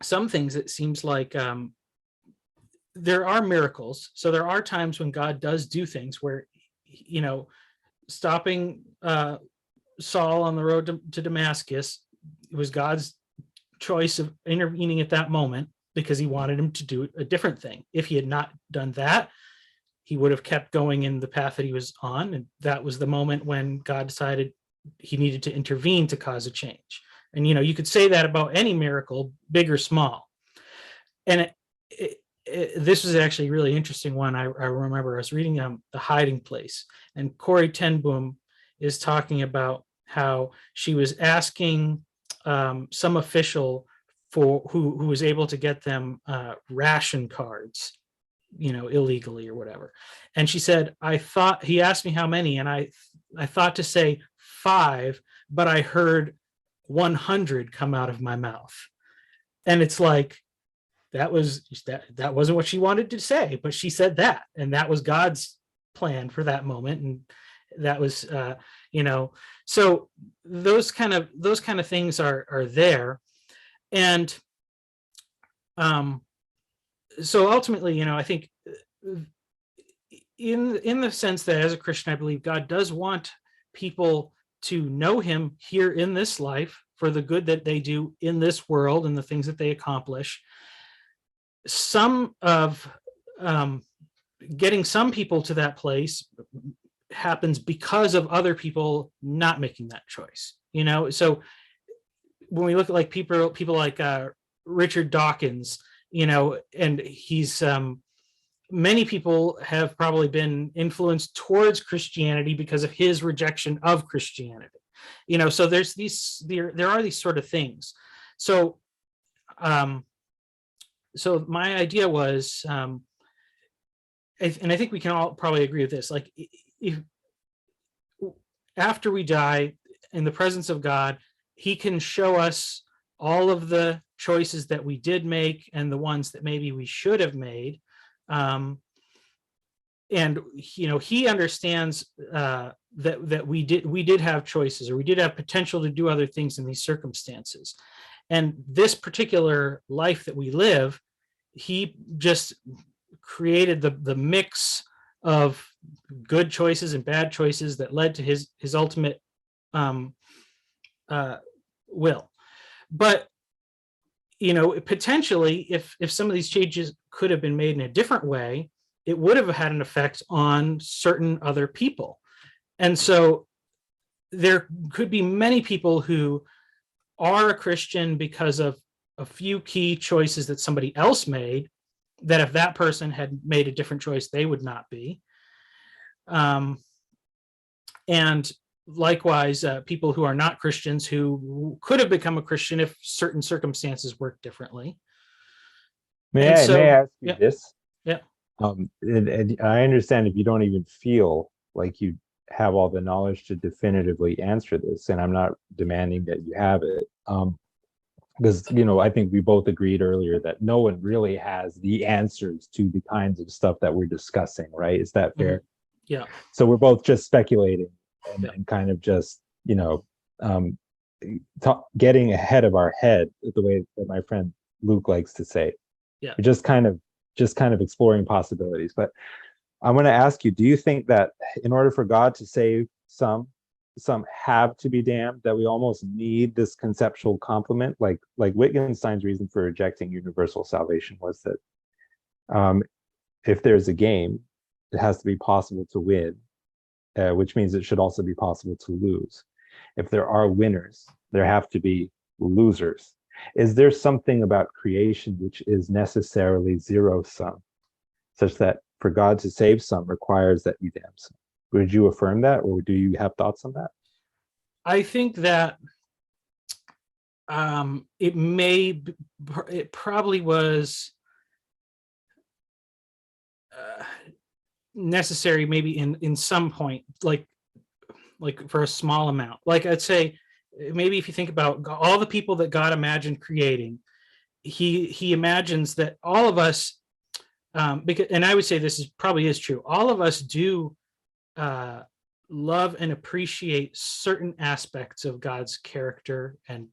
some things that seems like there are miracles. So there are times when God does do things where, stopping Saul on the road to Damascus, it was God's choice of intervening at that moment because he wanted him to do a different thing. If he had not done that, he would have kept going in the path that he was on. And that was the moment when God decided he needed to intervene to cause a change. And, you could say that about any miracle, big or small. And this was actually a really interesting one. I remember I was reading The Hiding Place, and Corey ten Boom is talking about how she was asking some official for who was able to get them ration cards, illegally or whatever. And she said, he asked me how many, and I thought to say 5, but I heard 100 come out of my mouth. And it's like, that wasn't what she wanted to say, but she said that, and that was God's plan for that moment. And that was, so those kind of things are there. And so ultimately, I think in the sense that as a Christian, I believe God does want people to know him here in this life for the good that they do in this world and the things that they accomplish. Some of getting some people to that place happens because of other people not making that choice. So when we look at like people like Richard Dawkins, and he's many people have probably been influenced towards Christianity because of his rejection of Christianity. So there are these sort of things. So so my idea was, and I think we can all probably agree with this, like if after we die in the presence of God, he can show us all of the choices that we did make and the ones that maybe we should have made. And he understands that we did have choices, or we did have potential to do other things in these circumstances. And this particular life that we live, he just created the mix of good choices and bad choices that led to his ultimate will. But potentially, if some of these changes could have been made in a different way, it would have had an effect on certain other people. And so there could be many people who are a Christian because of a few key choices that somebody else made, that if that person had made a different choice, they would not be. And likewise, people who are not Christians who could have become a Christian if certain circumstances worked differently. May I ask you this? Yeah. And I understand if you don't even feel like you have all the knowledge to definitively answer this, and I'm not demanding that you have it. Because, I think we both agreed earlier that no one really has the answers to the kinds of stuff that we're discussing, right? Is that fair? Mm-hmm. Yeah. So we're both just speculating and kind of just, getting ahead of our head, the way that my friend Luke likes to say. Yeah. We're just kind of exploring possibilities. But I'm going to ask you, do you think that in order for God to save some have to be damned, that we almost need this conceptual complement? Like Wittgenstein's reason for rejecting universal salvation was that if there's a game, it has to be possible to win, which means it should also be possible to lose. If there are winners, there have to be losers. Is there something about creation which is necessarily zero sum, such that for God to save some requires that you damn some? Would you affirm that, or do you have thoughts on that? I think that it probably was necessary, maybe in some point, like for a small amount. Like I'd say, maybe if you think about all the people that God imagined creating, he imagines that all of us, because, and I would say this probably is true, all of us do love and appreciate certain aspects of God's character and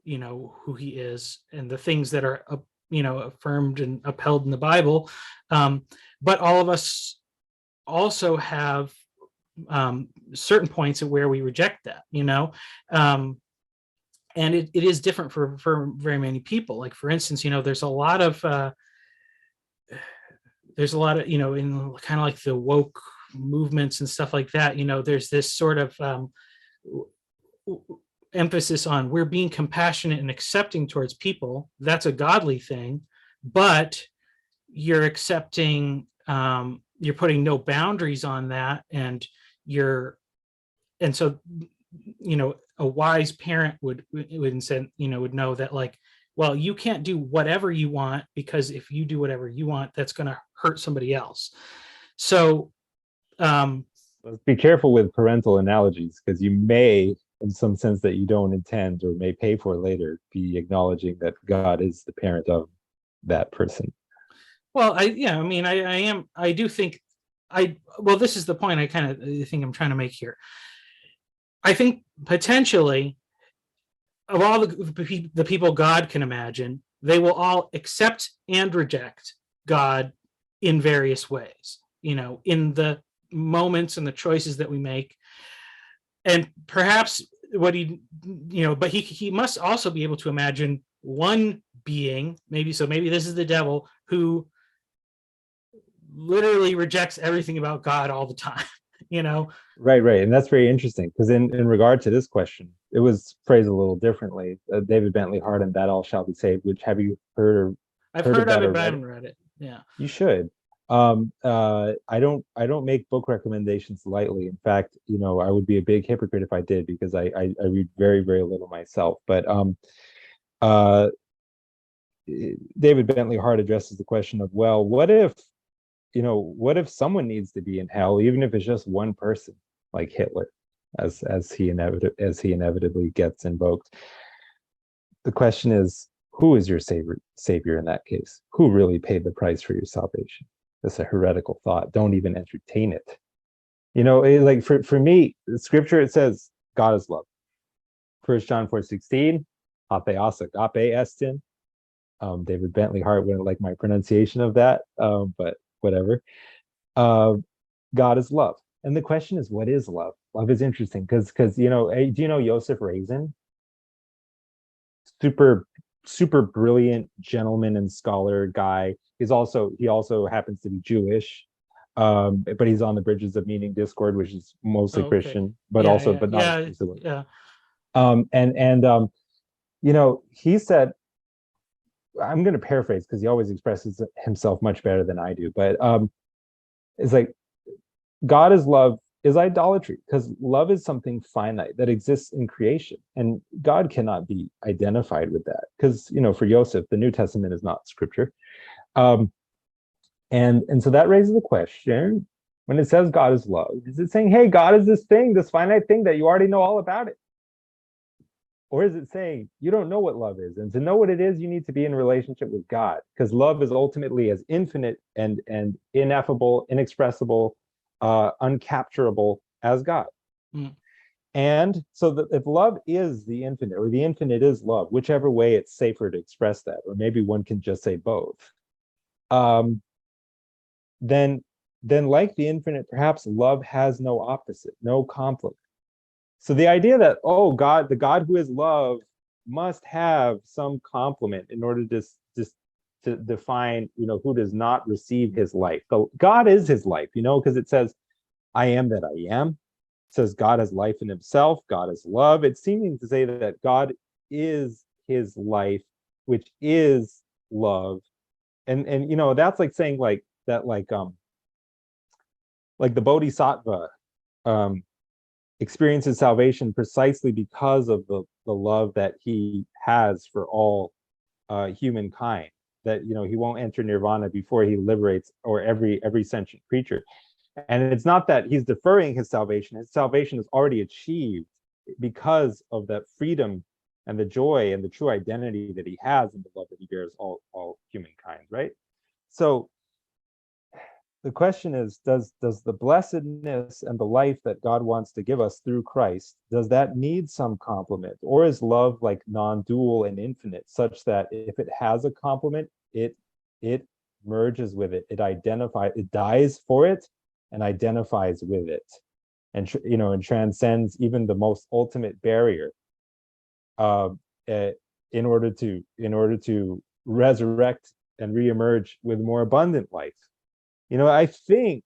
who he is and the things that are affirmed and upheld in the Bible, but all of us also have certain points at where we reject that, and it is different for very many people. Like, for instance, there's a lot of in kind of like the woke movements and stuff like that, there's this sort of emphasis on we're being compassionate and accepting towards people. That's a godly thing, but you're accepting, you're putting no boundaries on that, and so a wise parent would know that, like, well, you can't do whatever you want, because if you do whatever you want, that's going to hurt somebody else. So be careful with parental analogies, because you may, in some sense that you don't intend or may pay for later, be acknowledging that God is the parent of that person. Well, I do think well, this is the point I think I'm trying to make here. I think potentially of all the people God can imagine, they will all accept and reject God in various ways, in the moments and the choices that we make. And perhaps but he must also be able to imagine one being, maybe this is the devil, who literally rejects everything about God all the time. Right, and that's very interesting, because in regard to this question, it was phrased a little differently. David Bentley Hart and That All Shall Be Saved, which, have you I've heard heard of of that, it, or but I read it? haven't read it. Yeah. You should. I don't make book recommendations lightly. In fact, I would be a big hypocrite if I did, because I read very, very little myself. But uh, David Bentley Hart addresses the question of, well, what if someone needs to be in hell, even if it's just one person, like Hitler, as he inevitably gets invoked. The question is, who is your savior in that case? Who really paid the price for your salvation? That's a heretical thought. Don't even entertain it. Like for me, the scripture, it says God is love. 1 John 4:16, atheos agape estin. David Bentley Hart wouldn't like my pronunciation of that, but whatever. Uh, God is love. And the question is, what is love? Love is interesting because do you know Joseph Raisin? Super brilliant gentleman and scholar guy. He also happens to be Jewish. But he's on the Bridges of Meaning Discord, which is mostly Christian, but not exclusively. Yeah. He said, I'm going to paraphrase because he always expresses himself much better than I do, but it's like, God is love is idolatry, because love is something finite that exists in creation, and God cannot be identified with that, because for Joseph, the New Testament is not scripture. And so that raises the question, when it says God is love, is it saying, hey, God is this finite thing that you already know all about it? Or is it saying you don't know what love is, and to know what it is, you need to be in relationship with God, because love is ultimately as infinite and ineffable, inexpressible, uncapturable as God. Mm. And so that if love is the infinite, or the infinite is love, whichever way it's safer to express that, or maybe one can just say both, then like the infinite, perhaps love has no opposite, no conflict. So the idea that, oh, God, the God who is love, must have some complement in order to define, who does not receive his life. So God is his life, because it says, I am that I am. It says God has life in himself. God is love. It's seeming to say that God is his life, which is love. And that's like saying like the Bodhisattva experiences salvation precisely because of the love that he has for all humankind, that he won't enter nirvana before he liberates, or every sentient creature. And it's not that he's deferring his salvation is already achieved because of that freedom and the joy and the true identity that he has in the love that he bears all humankind, right? So the question is, does the blessedness and the life that God wants to give us through Christ, does that need some complement, or is love like non-dual and infinite, such that if it has a complement, it merges with it, it dies for it and identifies with it, and and transcends even the most ultimate barrier, uh, in order to resurrect and reemerge with more abundant life. I think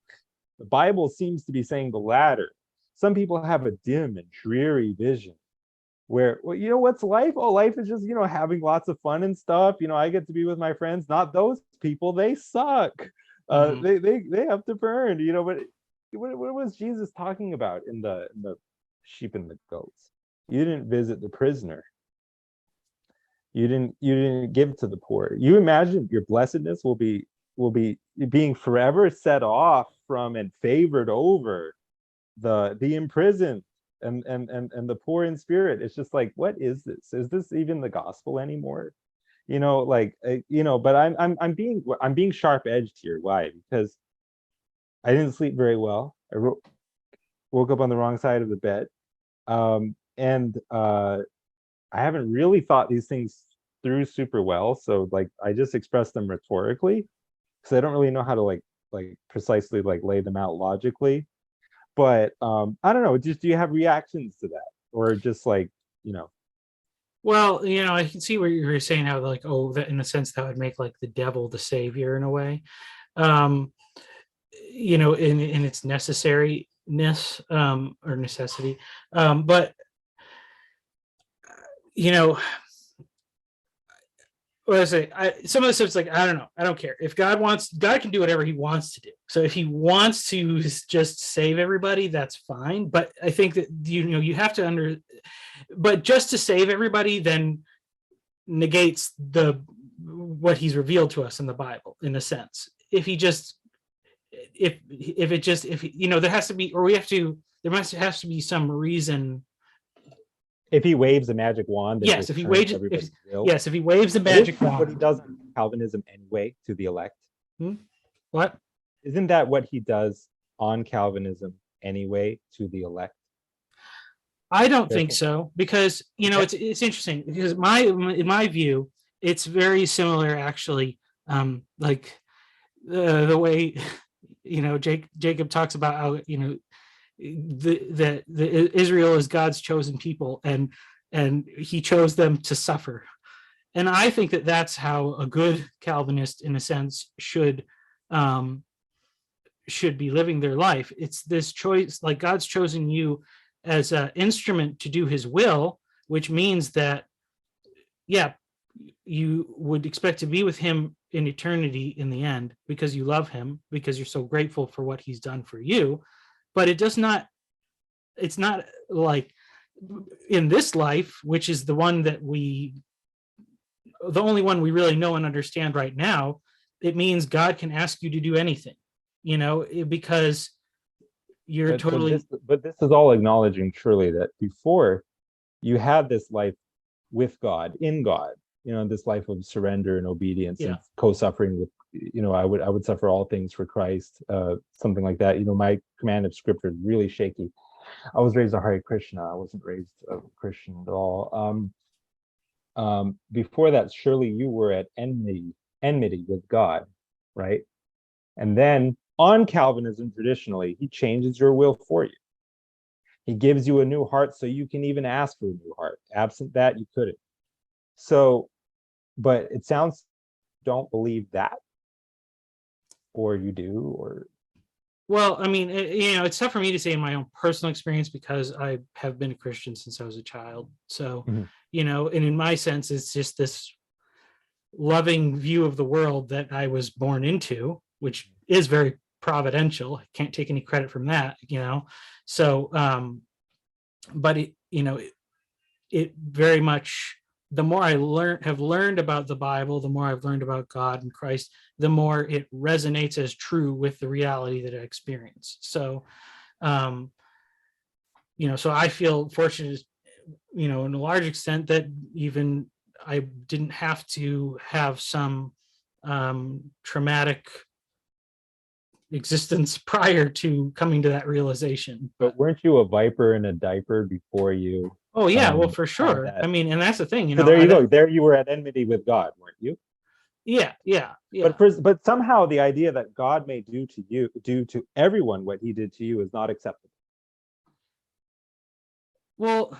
the Bible seems to be saying the latter. Some people have a dim and dreary vision where, well, what's life? Oh, life is just, having lots of fun and stuff. I get to be with my friends. Not those people. They suck. They have to burn, but what was Jesus talking about in the sheep and the goats? You didn't visit the prisoner. You didn't give to the poor. You imagine your blessedness will be being forever set off from and favored over the imprisoned and the poor in spirit. It's just like, what is this? Is this even the gospel anymore? but I'm being sharp edged here. Why? Because I didn't sleep very well. Woke up on the wrong side of the bed. And I haven't really thought these things through super well. So like I just express them rhetorically because I don't really know how to like precisely like lay them out logically. But I don't know, just do you have reactions to that? Or just like, you know, Well, I can see where you're saying how like, oh, that in a sense that would make like the devil the savior in a way. Um, in its necessariness, or necessity. But you know, what I say, some of the stuff's like, I don't know, I don't care. If God wants, God can do whatever he wants to do. So if he wants to just save everybody, that's fine. But I think that you have to but just to save everybody then negates what he's revealed to us in the Bible in a sense. If he just if there has to be, or has to be some reason. if he waves a magic wand and Yes, just if he turns waves, everybody's will. yes, if he waves the But magic isn't that what he wand. does in Calvinism anyway to the elect? What? Isn't that what he does on Calvinism anyway to the elect? I don't There think can- so, because Okay. it's interesting because in my view, it's very similar actually. Like the way Jacob talks about how the Israel is God's chosen people, and he chose them to suffer. And I think that that's how a good Calvinist, in a sense, should be living their life. It's this choice, like God's chosen you as an instrument to do his will, which means that, yeah, you would expect to be with him in eternity in the end because you love him, because you're so grateful for what he's done for you. But it's not like in this life, which is the only one we really know and understand right now. It means God can ask you to do anything, because you're but but totally. this is all acknowledging truly that before you had this life with God, in God, this life of surrender and obedience Yeah. and co-suffering with, I would suffer all things for Christ, something like that. My command of scripture is really shaky. I was raised a Hare Krishna. I wasn't raised a Christian at all. Before that, surely you were at enmity with God, right? And then on Calvinism, traditionally, he changes your will for you. He gives you a new heart so you can even ask for a new heart. Absent that, you couldn't. So, but it sounds, don't believe that, or you do, or Well, I mean, it's tough for me to say in my own personal experience because I have been a Christian since I was a child. So, Mhm. and in my sense, it's just this loving view of the world that I was born into, which is very providential. I can't take any credit from that, So, but it very much, the more I have learned about the Bible, the more I've learned about God and Christ, the more it resonates as true with the reality that I experience. So, so I feel fortunate, in a large extent, that even I didn't have to have some traumatic existence prior to coming to that realization. but weren't you a viper in a diaper before you Oh yeah, well for had sure. that? I mean, and that's the thing, So there you go. There you were at enmity with God, weren't you? Yeah. But somehow the idea that God may do to everyone what he did to you is not acceptable. Well,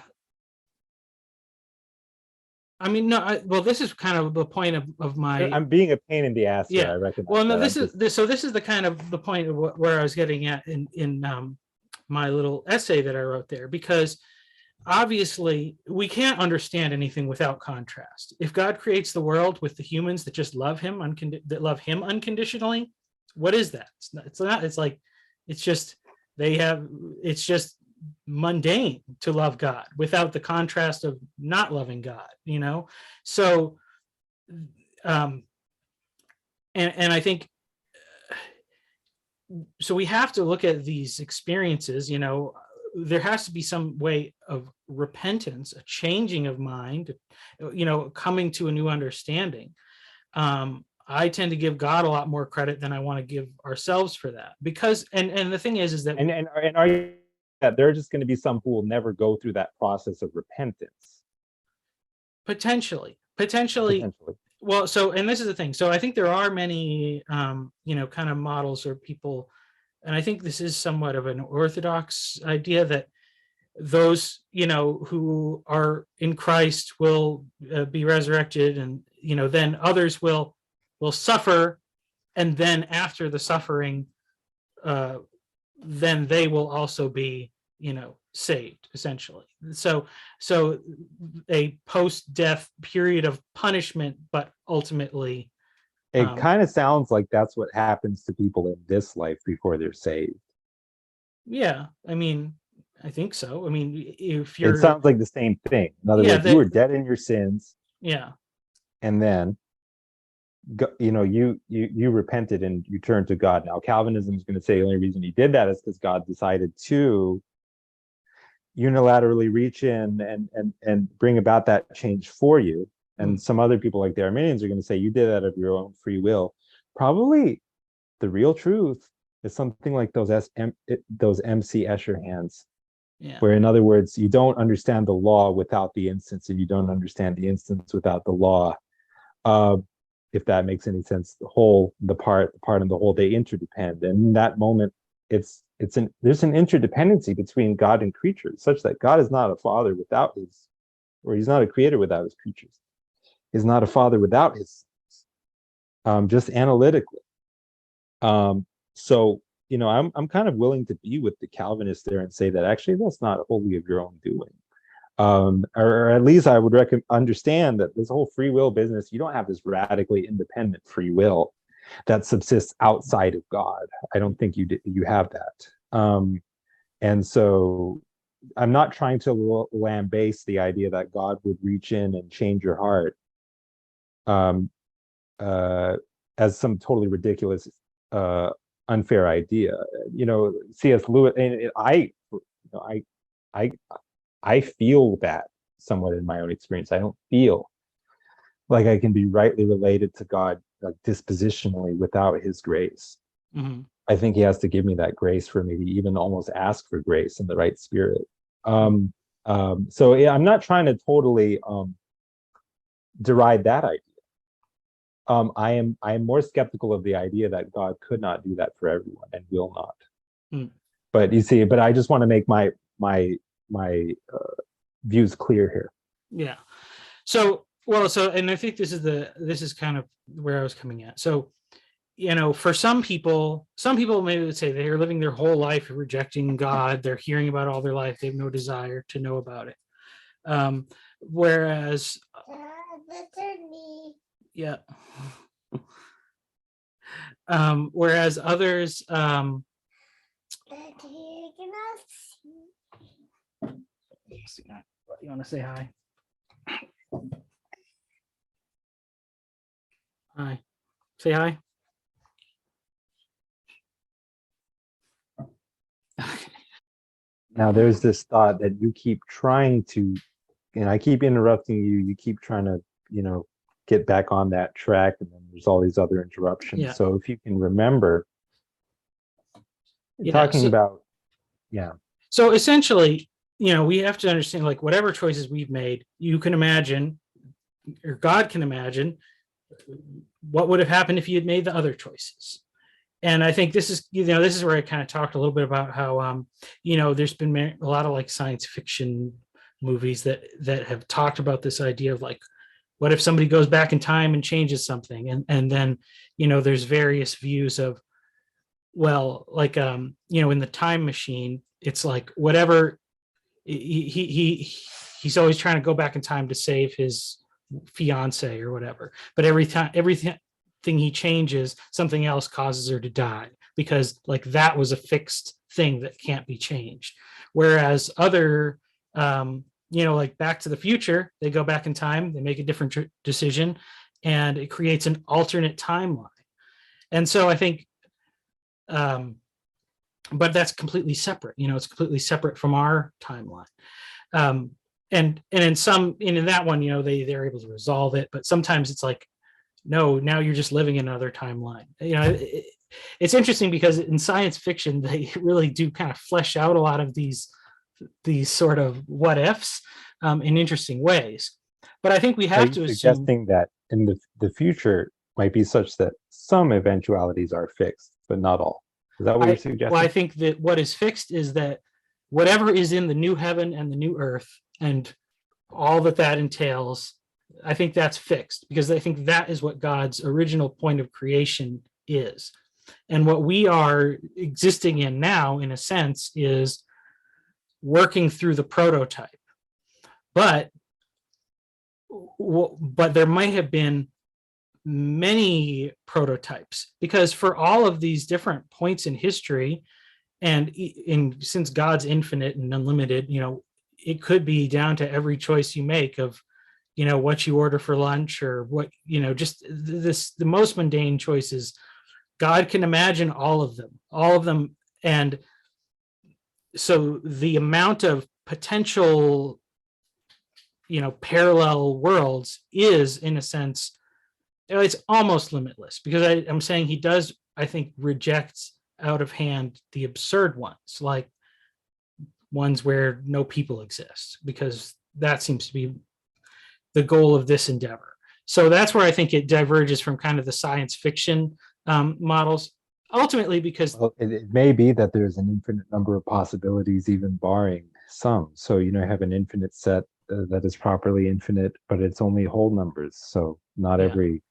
I mean, no. Well, this is kind of the point of my. I'm being a pain in the ass here. Yeah. I recognize. Well, no. That. This is the kind of the point of where I was getting at in my little essay that I wrote there, because obviously we can't understand anything without contrast. If God creates the world with the humans that just love him unconditionally, what is that? It's not. It's like it's just it's just mundane to love God without the contrast of not loving God. So and I think so we have to look at these experiences, there has to be some way of repentance, a changing of mind, coming to a new understanding. I tend to give God a lot more credit than I want to give ourselves for that, because and the thing is that and are you that there are just going to be some who will never go through that process of repentance? potentially. Potentially. Well, so, and this is the thing. So I think there are many, kind of models or people, and I think this is somewhat of an orthodox idea that those, who are in Christ will be resurrected, and, then others will suffer. And then after the suffering, then they will also be, saved, essentially. So a post-death period of punishment, but ultimately, It kind of sounds like that's what happens to people in this life before they're saved. yeah, I mean, I think so. I mean, if It you're, sounds like the same thing. In other yeah, words, you were dead in your sins, yeah, and then you repented and you turned to God. Now, Calvinism is going to say the only reason he did that is because God decided to unilaterally reach in and bring about that change for you. And some other people, like the Arminians, are going to say you did that of your own free will. Probably the real truth is something like those MC Escher hands, yeah, where in other words, you don't understand the law without the instance, and you don't understand the instance without the law. If that makes any sense, the part and the whole, they interdepend. And in that moment, there's an interdependency between God and creatures, such that God is not a father without he's not a creator without his creatures. He's not a father without his, just analytically. So, I'm kind of willing to be with the Calvinists there and say that actually that's not wholly of your own doing. Or at least I would understand that this whole free will business, you don't have this radically independent free will that subsists outside of God. I don't think you have that. And so I'm not trying to lambaste the idea that God would reach in and change your heart, um, as some totally ridiculous, unfair idea. C.S. Lewis, and I feel that somewhat in my own experience. I don't feel like I can be rightly related to God, like, dispositionally without his grace. mm-hmm. I think he has to give me that grace for me to even almost ask for grace in the right spirit. So yeah, I'm not trying to totally deride that idea. I am more skeptical of the idea that God could not do that for everyone and will not. But you see, I just want to make my views clear here. Yeah. So, and I think this is kind of where I was coming at. So, for some people maybe would say they're living their whole life rejecting God. They're hearing about all their life. They have no desire to know about it. Whereas, yeah. Whereas others, you want to say hi? Hi. Say hi. Now there's this thought that you keep trying to, and I keep interrupting you. You keep trying to, get back on that track, and then there's all these other interruptions. Yeah. So if you can remember, about, yeah. So essentially, we have to understand, like, whatever choices we've made, you can imagine, or God can imagine, what would have happened if you had made the other choices. And I think this is where I kind of talked a little bit about how, there's been a lot of like science fiction movies that have talked about this idea of, like, what if somebody goes back in time and changes something, and then there's various views of, well, like, in the time machine, it's like whatever he's always trying to go back in time to save his fiance or whatever, but everything he changes, something else causes her to die, because like that was a fixed thing that can't be changed. Whereas other, like Back to the Future, they go back in time, they make a different decision, and it creates an alternate timeline. And so I think, but that's completely separate. It's completely separate from our timeline. And in that one, they're able to resolve it, but sometimes it's like, no, now you're just living in another timeline. It's interesting because in science fiction, they really do kind of flesh out a lot of these sort of what ifs in interesting ways. But I think we have to assume, suggesting that in the future might be such that some eventualities are fixed, but not all. Is that what you're suggesting? Well, I think that what is fixed is that whatever is in the new heaven and the new earth and all that entails, I think that's fixed, because I think that is what God's original point of creation is. And what we are existing in now, in a sense, is working through the prototype. But there might have been many prototypes, because for all of these different points in history, and since God's infinite and unlimited, it could be down to every choice you make of, what you order for lunch, or what, just the most mundane choices. God can imagine all of them. And so the amount of potential, parallel worlds is, in a sense, it's almost limitless, because I'm saying he does, I think, reject out of hand the absurd ones, like ones where no people exist, because that seems to be the goal of this endeavor. So that's where I think it diverges from kind of the science fiction models, ultimately, because it may be that there's an infinite number of possibilities, even barring some. So, have an infinite set that is properly infinite, but it's only whole numbers. So not every.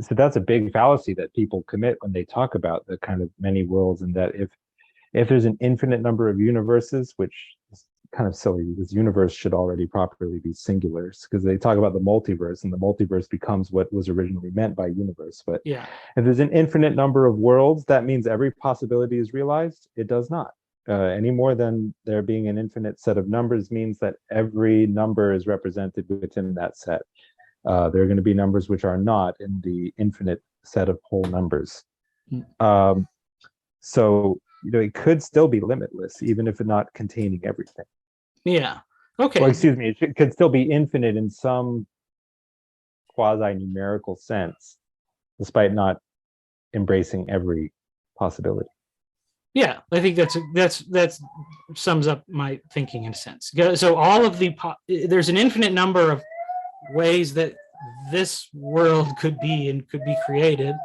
So that's a big fallacy that people commit when they talk about the kind of many worlds, and that if there's an infinite number of universes, which is kind of silly because universe should already properly be singulars, because they talk about the multiverse, and the multiverse becomes what was originally meant by universe. But if there's an infinite number of worlds, that means every possibility is realized. It does not. Any more than there being an infinite set of numbers means that every number is represented within that set. There are going to be numbers which are not in the infinite set of whole numbers. So, it could still be limitless, even if it's not containing everything. Yeah. Okay. Well, excuse me, it could still be infinite in some quasi-numerical sense, despite not embracing every possibility. Yeah, I think that sums up my thinking in a sense. So all of there's an infinite number of ways that this world could be and could be created,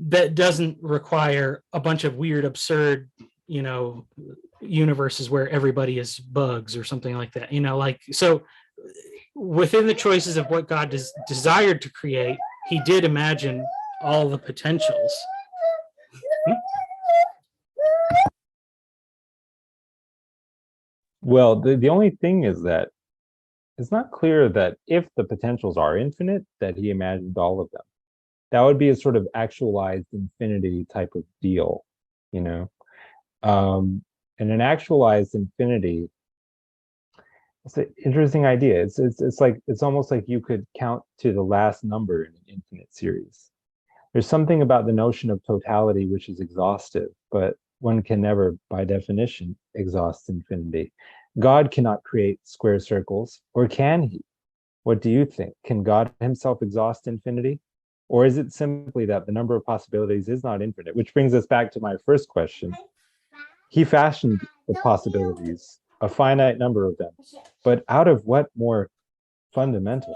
that doesn't require a bunch of weird, absurd, universes where everybody is bugs or something like that. So within the choices of what God desired to create, he did imagine all the potentials. Well, the only thing is that it's not clear that if the potentials are infinite, that he imagined all of them. That would be a sort of actualized infinity type of deal, and an actualized infinity, it's an interesting idea. It's almost like you could count to the last number in an infinite series. There's something about the notion of totality which is exhaustive, but one can never, by definition, exhaust infinity. God cannot create square circles, or can he? What do you think? Can God himself exhaust infinity? Or is it simply that the number of possibilities is not infinite? Which brings us back to my first question. He fashioned the possibilities, a finite number of them, but out of what more fundamental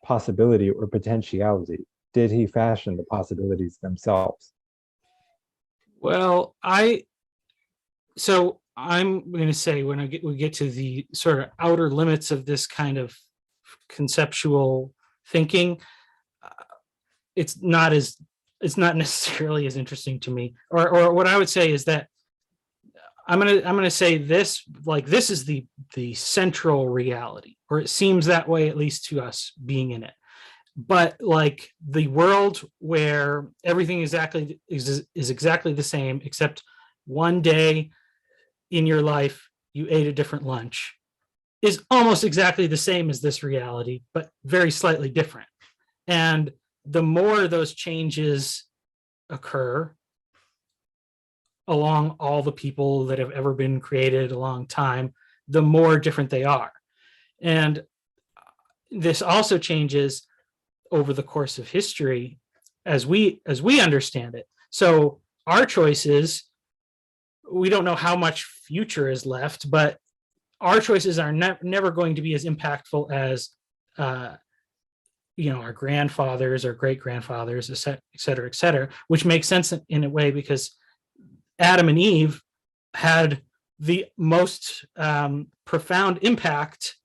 possibility or potentiality did he fashion the possibilities themselves? Well, I'm going to say, when we get to the sort of outer limits of this kind of conceptual thinking, it's not necessarily as interesting to me. Or what I would say is that I'm gonna say this, like, this is the central reality, or it seems that way, at least to us being in it. But like the world where everything is exactly the same, except one day in your life you ate a different lunch, is almost exactly the same as this reality, but very slightly different. And the more those changes occur, along all the people that have ever been created a long time, the more different they are. And this also changes over the course of history as we understand it. So our choices, we don't know how much future is left, but our choices are never going to be as impactful as our grandfathers or great grandfathers, et cetera, which makes sense in a way because Adam and Eve had the most profound impact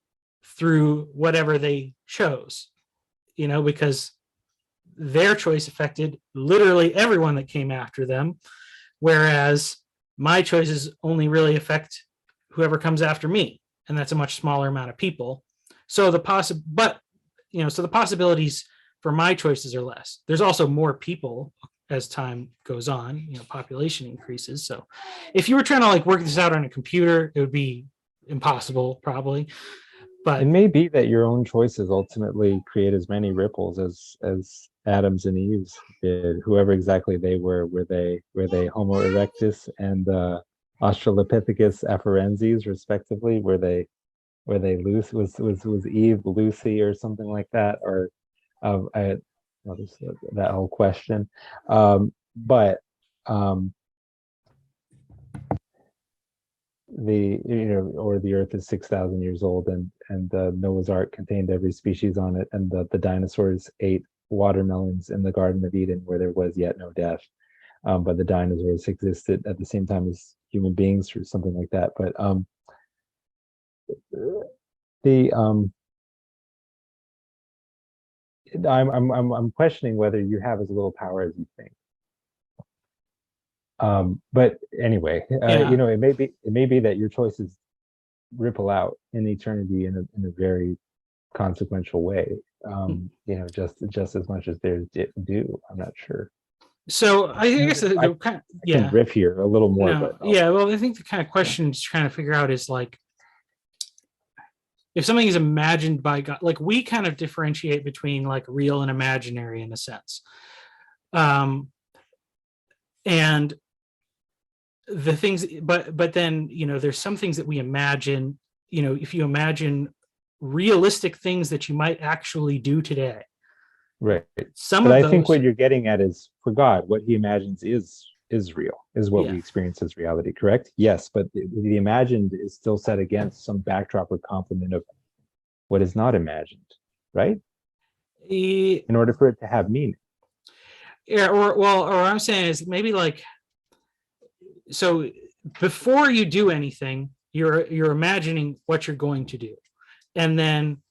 through whatever they chose, because their choice affected literally everyone that came after them, whereas my choices only really affect whoever comes after me, and that's a much smaller amount of people. So the possibilities for my choices are less. There's also more people as time goes on, population increases. So if you were trying to like work this out on a computer, it would be impossible probably. But it may be that your own choices ultimately create as many ripples as Adam's and Eve's did. Whoever exactly they were they Homo erectus and Australopithecus afarensis, respectively? Were they loose? Was Eve Lucy or something like that? Or that whole question. But the Earth is 6,000 years old, and Noah's Ark contained every species on it, and the dinosaurs ate watermelons in the Garden of Eden where there was yet no death. But the dinosaurs existed at the same time as human beings, or something like that. But I'm questioning whether you have as little power as you think. But anyway, it may be that your choices ripple out in eternity in a very consequential way. Just as much as theirs do. I'm not sure. So I guess I can riff here a little more, but well, I think the kind of question is trying to figure out is like, if something is imagined by God, like we kind of differentiate between like real and imaginary in a sense. And the things, but then, there's some things that we imagine, if you imagine realistic things that you might actually do today. Right. But I think what you're getting at is, for God, what he imagines is real, is what we experience as reality, correct? Yes, but the imagined is still set against some backdrop or complement of what is not imagined, right? In order for it to have meaning. Yeah, or what I'm saying is maybe like, so before you do anything, you're imagining what you're going to do, and then,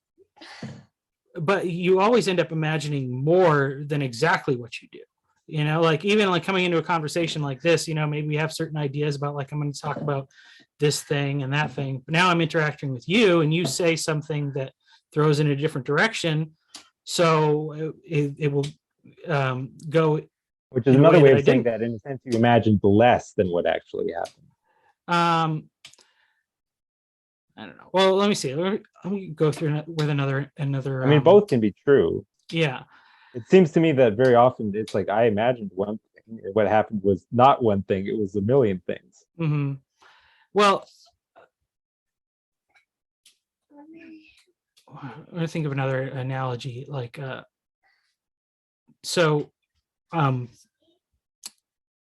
but you always end up imagining more than exactly what you do. Like even like coming into a conversation like this, maybe we have certain ideas about like, I'm going to talk about this thing and that thing, but now I'm interacting with you and you say something that throws in a different direction. So it will go. Which is another way of saying that in a sense you imagined less than what actually happened. I don't know. Well, let me see. Let me go through with another. I mean, both can be true. Yeah. It seems to me that very often it's like I imagined one thing. What happened was not one thing. It was a million things. Mm-hmm. Well, I'm going to think of another analogy. Like,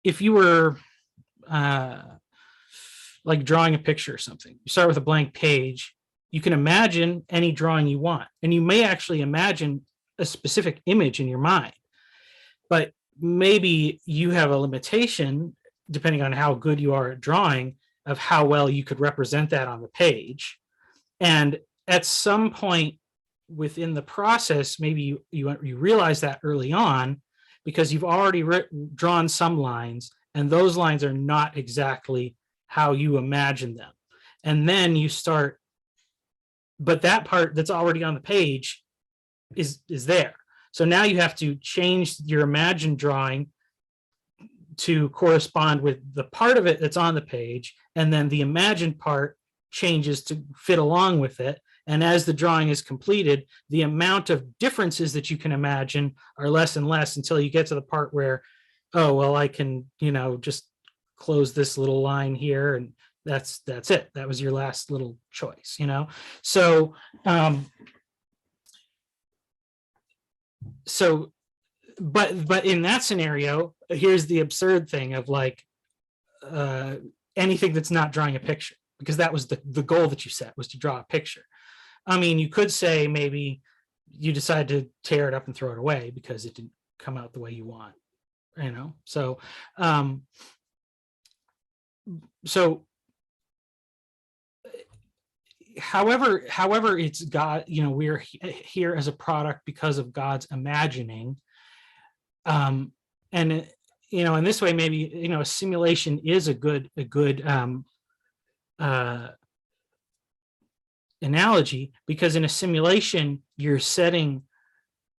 if you were like drawing a picture or something, you start with a blank page, you can imagine any drawing you want, and you may actually imagine a specific image in your mind, but maybe you have a limitation, depending on how good you are at drawing, of how well you could represent that on the page. And at some point within the process, maybe you realize that early on, because you've already drawn some lines, and those lines are not exactly how you imagine them. And then you start, but that part that's already on the page is there. So now you have to change your imagined drawing to correspond with the part of it that's on the page, and then the imagined part changes to fit along with it. And as the drawing is completed, the amount of differences that you can imagine are less and less until you get to the part where, oh, well, I can, just close this little line here, and that's it. That was your last little choice, you know? So, but in that scenario, here's the absurd thing of like, anything that's not drawing a picture, because that was the goal that you set, was to draw a picture. I mean, you could say maybe you decide to tear it up and throw it away because it didn't come out the way you want, you know? So, however it's God, you know, we're here as a product because of God's imagining. And you know, in this way, maybe, you know, a simulation is a good analogy, because in a simulation you're setting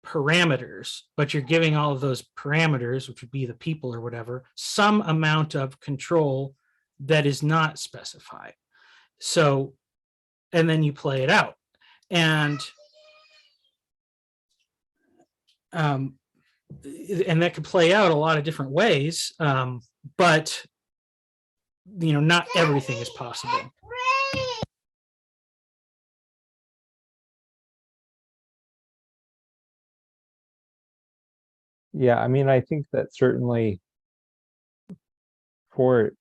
parameters, but you're giving all of those parameters, which would be the people or whatever, some amount of control that is not specified. So, and then you play it out, and that could play out a lot of different ways, but you know, not everything is possible. Yeah, I mean, I think that certainly for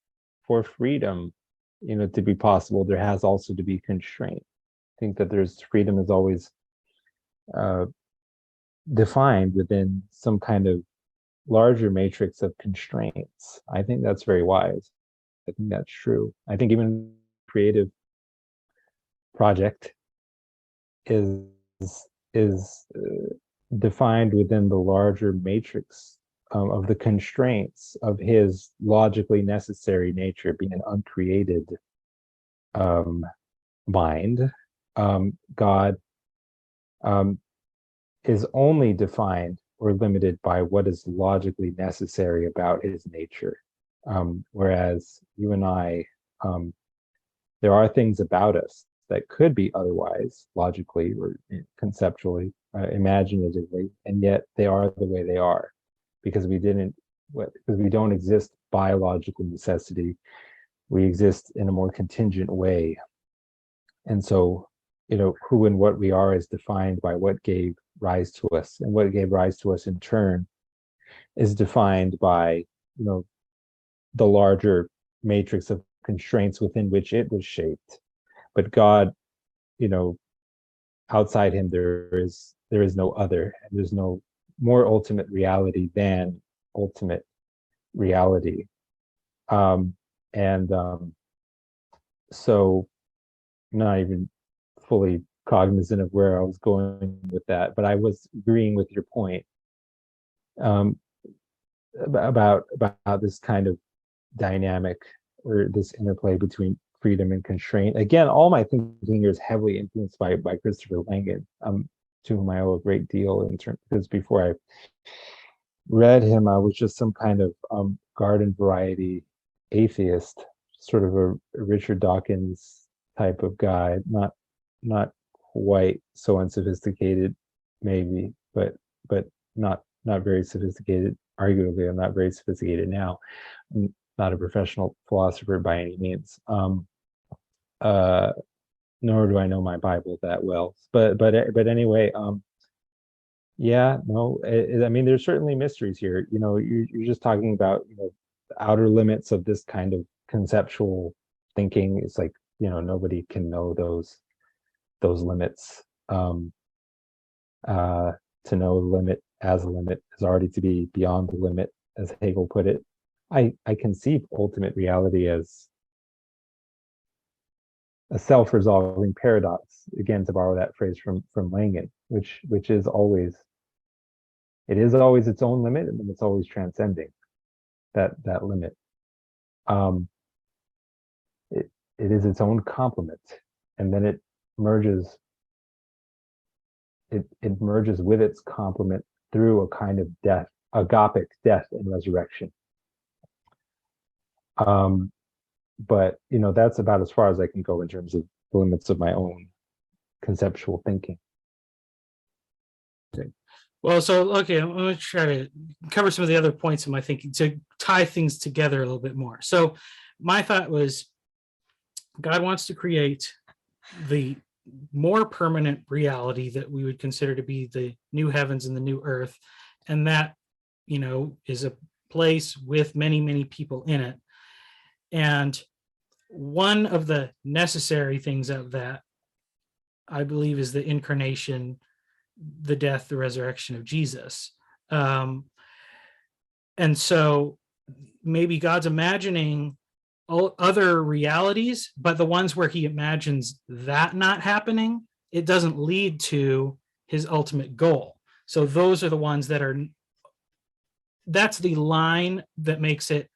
freedom, you know, to be possible, there has also to be constraint. I think that there's freedom is always defined within some kind of larger matrix of constraints. I think that's very wise. I think that's true. I think even creative project is defined within the larger matrix of the constraints of his logically necessary nature, being an uncreated mind. God is only defined or limited by what is logically necessary about his nature. Whereas you and I, there are things about us that could be otherwise, logically or conceptually, imaginatively, and yet they are the way they are, because we don't exist by logical necessity. We exist in a more contingent way. And so, you know, who and what we are is defined by what gave rise to us, and what gave rise to us in turn is defined by, you know, the larger matrix of constraints within which it was shaped. But God, you know, outside him there is no other, and there's no more ultimate reality than ultimate reality. So not even fully cognizant of where I was going with that, but I was agreeing with your point about this kind of dynamic, or this interplay between freedom and constraint. Again, all my thinking here is heavily influenced by Christopher Langan, to whom I owe a great deal, in terms, because before I read him, I was just some kind of garden variety atheist, sort of a Richard Dawkins type of guy, not quite so unsophisticated, maybe, but not very sophisticated. Arguably, I'm not very sophisticated now. I'm not a professional philosopher by any means. Nor do I know my Bible that well. But anyway, yeah, no, I mean, there's certainly mysteries here. You know, you're just talking about, you know, the outer limits of this kind of conceptual thinking. It's like, you know, nobody can know those limits. To know the limit as a limit is already to be beyond the limit, as Hegel put it. I conceive ultimate reality as a self-resolving paradox, again, to borrow that phrase from Langan, which is always, it is always its own limit, and then it's always transcending that limit. It is its own complement, and then it merges with its complement through a kind of death, agapic death and resurrection. But, you know, that's about as far as I can go in terms of the limits of my own conceptual thinking. Well, so okay, I'm going to try to cover some of the other points in my thinking to tie things together a little bit more. So my thought was God wants to create the more permanent reality that we would consider to be the new heavens and the new earth. And that, is a place with many, many people in it. And one of the necessary things of that, I believe, is the incarnation, the death, the resurrection of Jesus. And so maybe God's imagining other realities, but the ones where he imagines that not happening, it doesn't lead to his ultimate goal. So those are the ones that's the line that makes it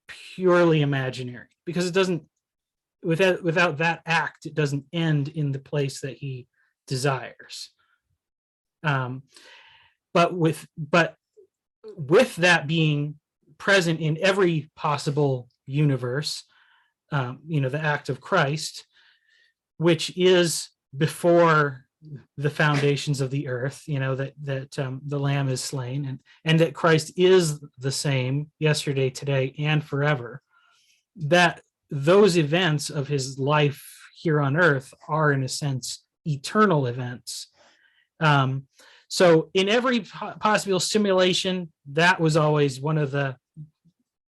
purely imaginary, because it doesn't, without that act, it doesn't end in the place that he desires. But with that being present in every possible universe, the act of Christ, which is before the foundations of the earth, that the Lamb is slain, and that Christ is the same yesterday, today, and forever. That those events of his life here on earth are, in a sense, eternal events. So in every possible simulation, that was always one of the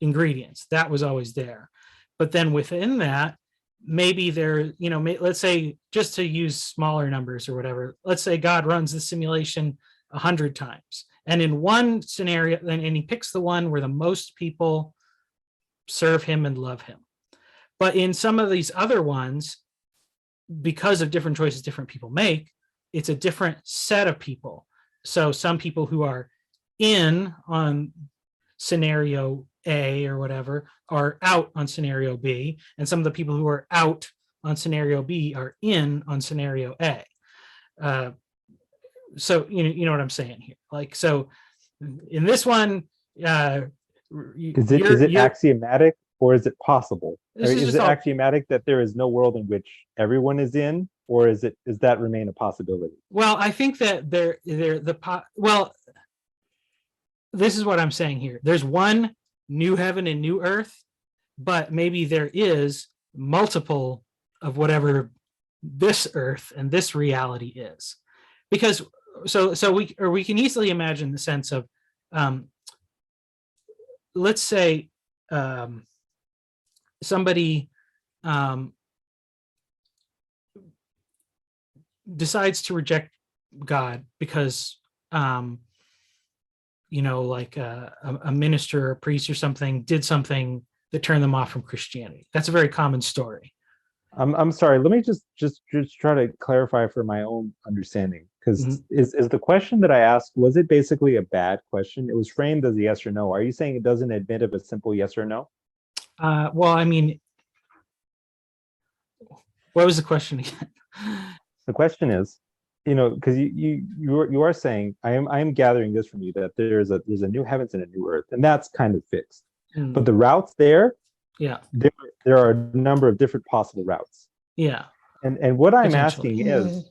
ingredients. That was always there. But then within that, maybe there, let's say, just to use smaller numbers or whatever, let's say God runs the simulation 100 times. And in one scenario, and he picks the one where the most people serve him and love him. But in some of these other ones, because of different choices different people make, it's a different set of people. So some people who are in on scenario A or whatever are out on scenario B, and some of the people who are out on scenario B are in on scenario A. So you know what I'm saying here. Like, so in this one, Is it axiomatic or is it possible? Is it axiomatic that there is no world in which everyone is in, or does that remain a possibility? Well, I think that this is what I'm saying here. There's one new heaven and new earth, but maybe there is multiple of whatever this earth and this reality is. Because so we can easily imagine the sense of, let's say somebody decides to reject God because like a minister or a priest or something did something that turned them off from Christianity. That's a very common story. I'm sorry. Let me just try to clarify for my own understanding, because is the question that I asked, was it basically a bad question? It was framed as a yes or no. Are you saying it doesn't admit of a simple yes or no? Well, I mean, what was the question again? The question is, because you are saying, I am gathering this from you, that there's a new heavens and a new earth, and that's kind of fixed. But the routes there, yeah, there are a number of different possible routes. Yeah. And what I'm asking is,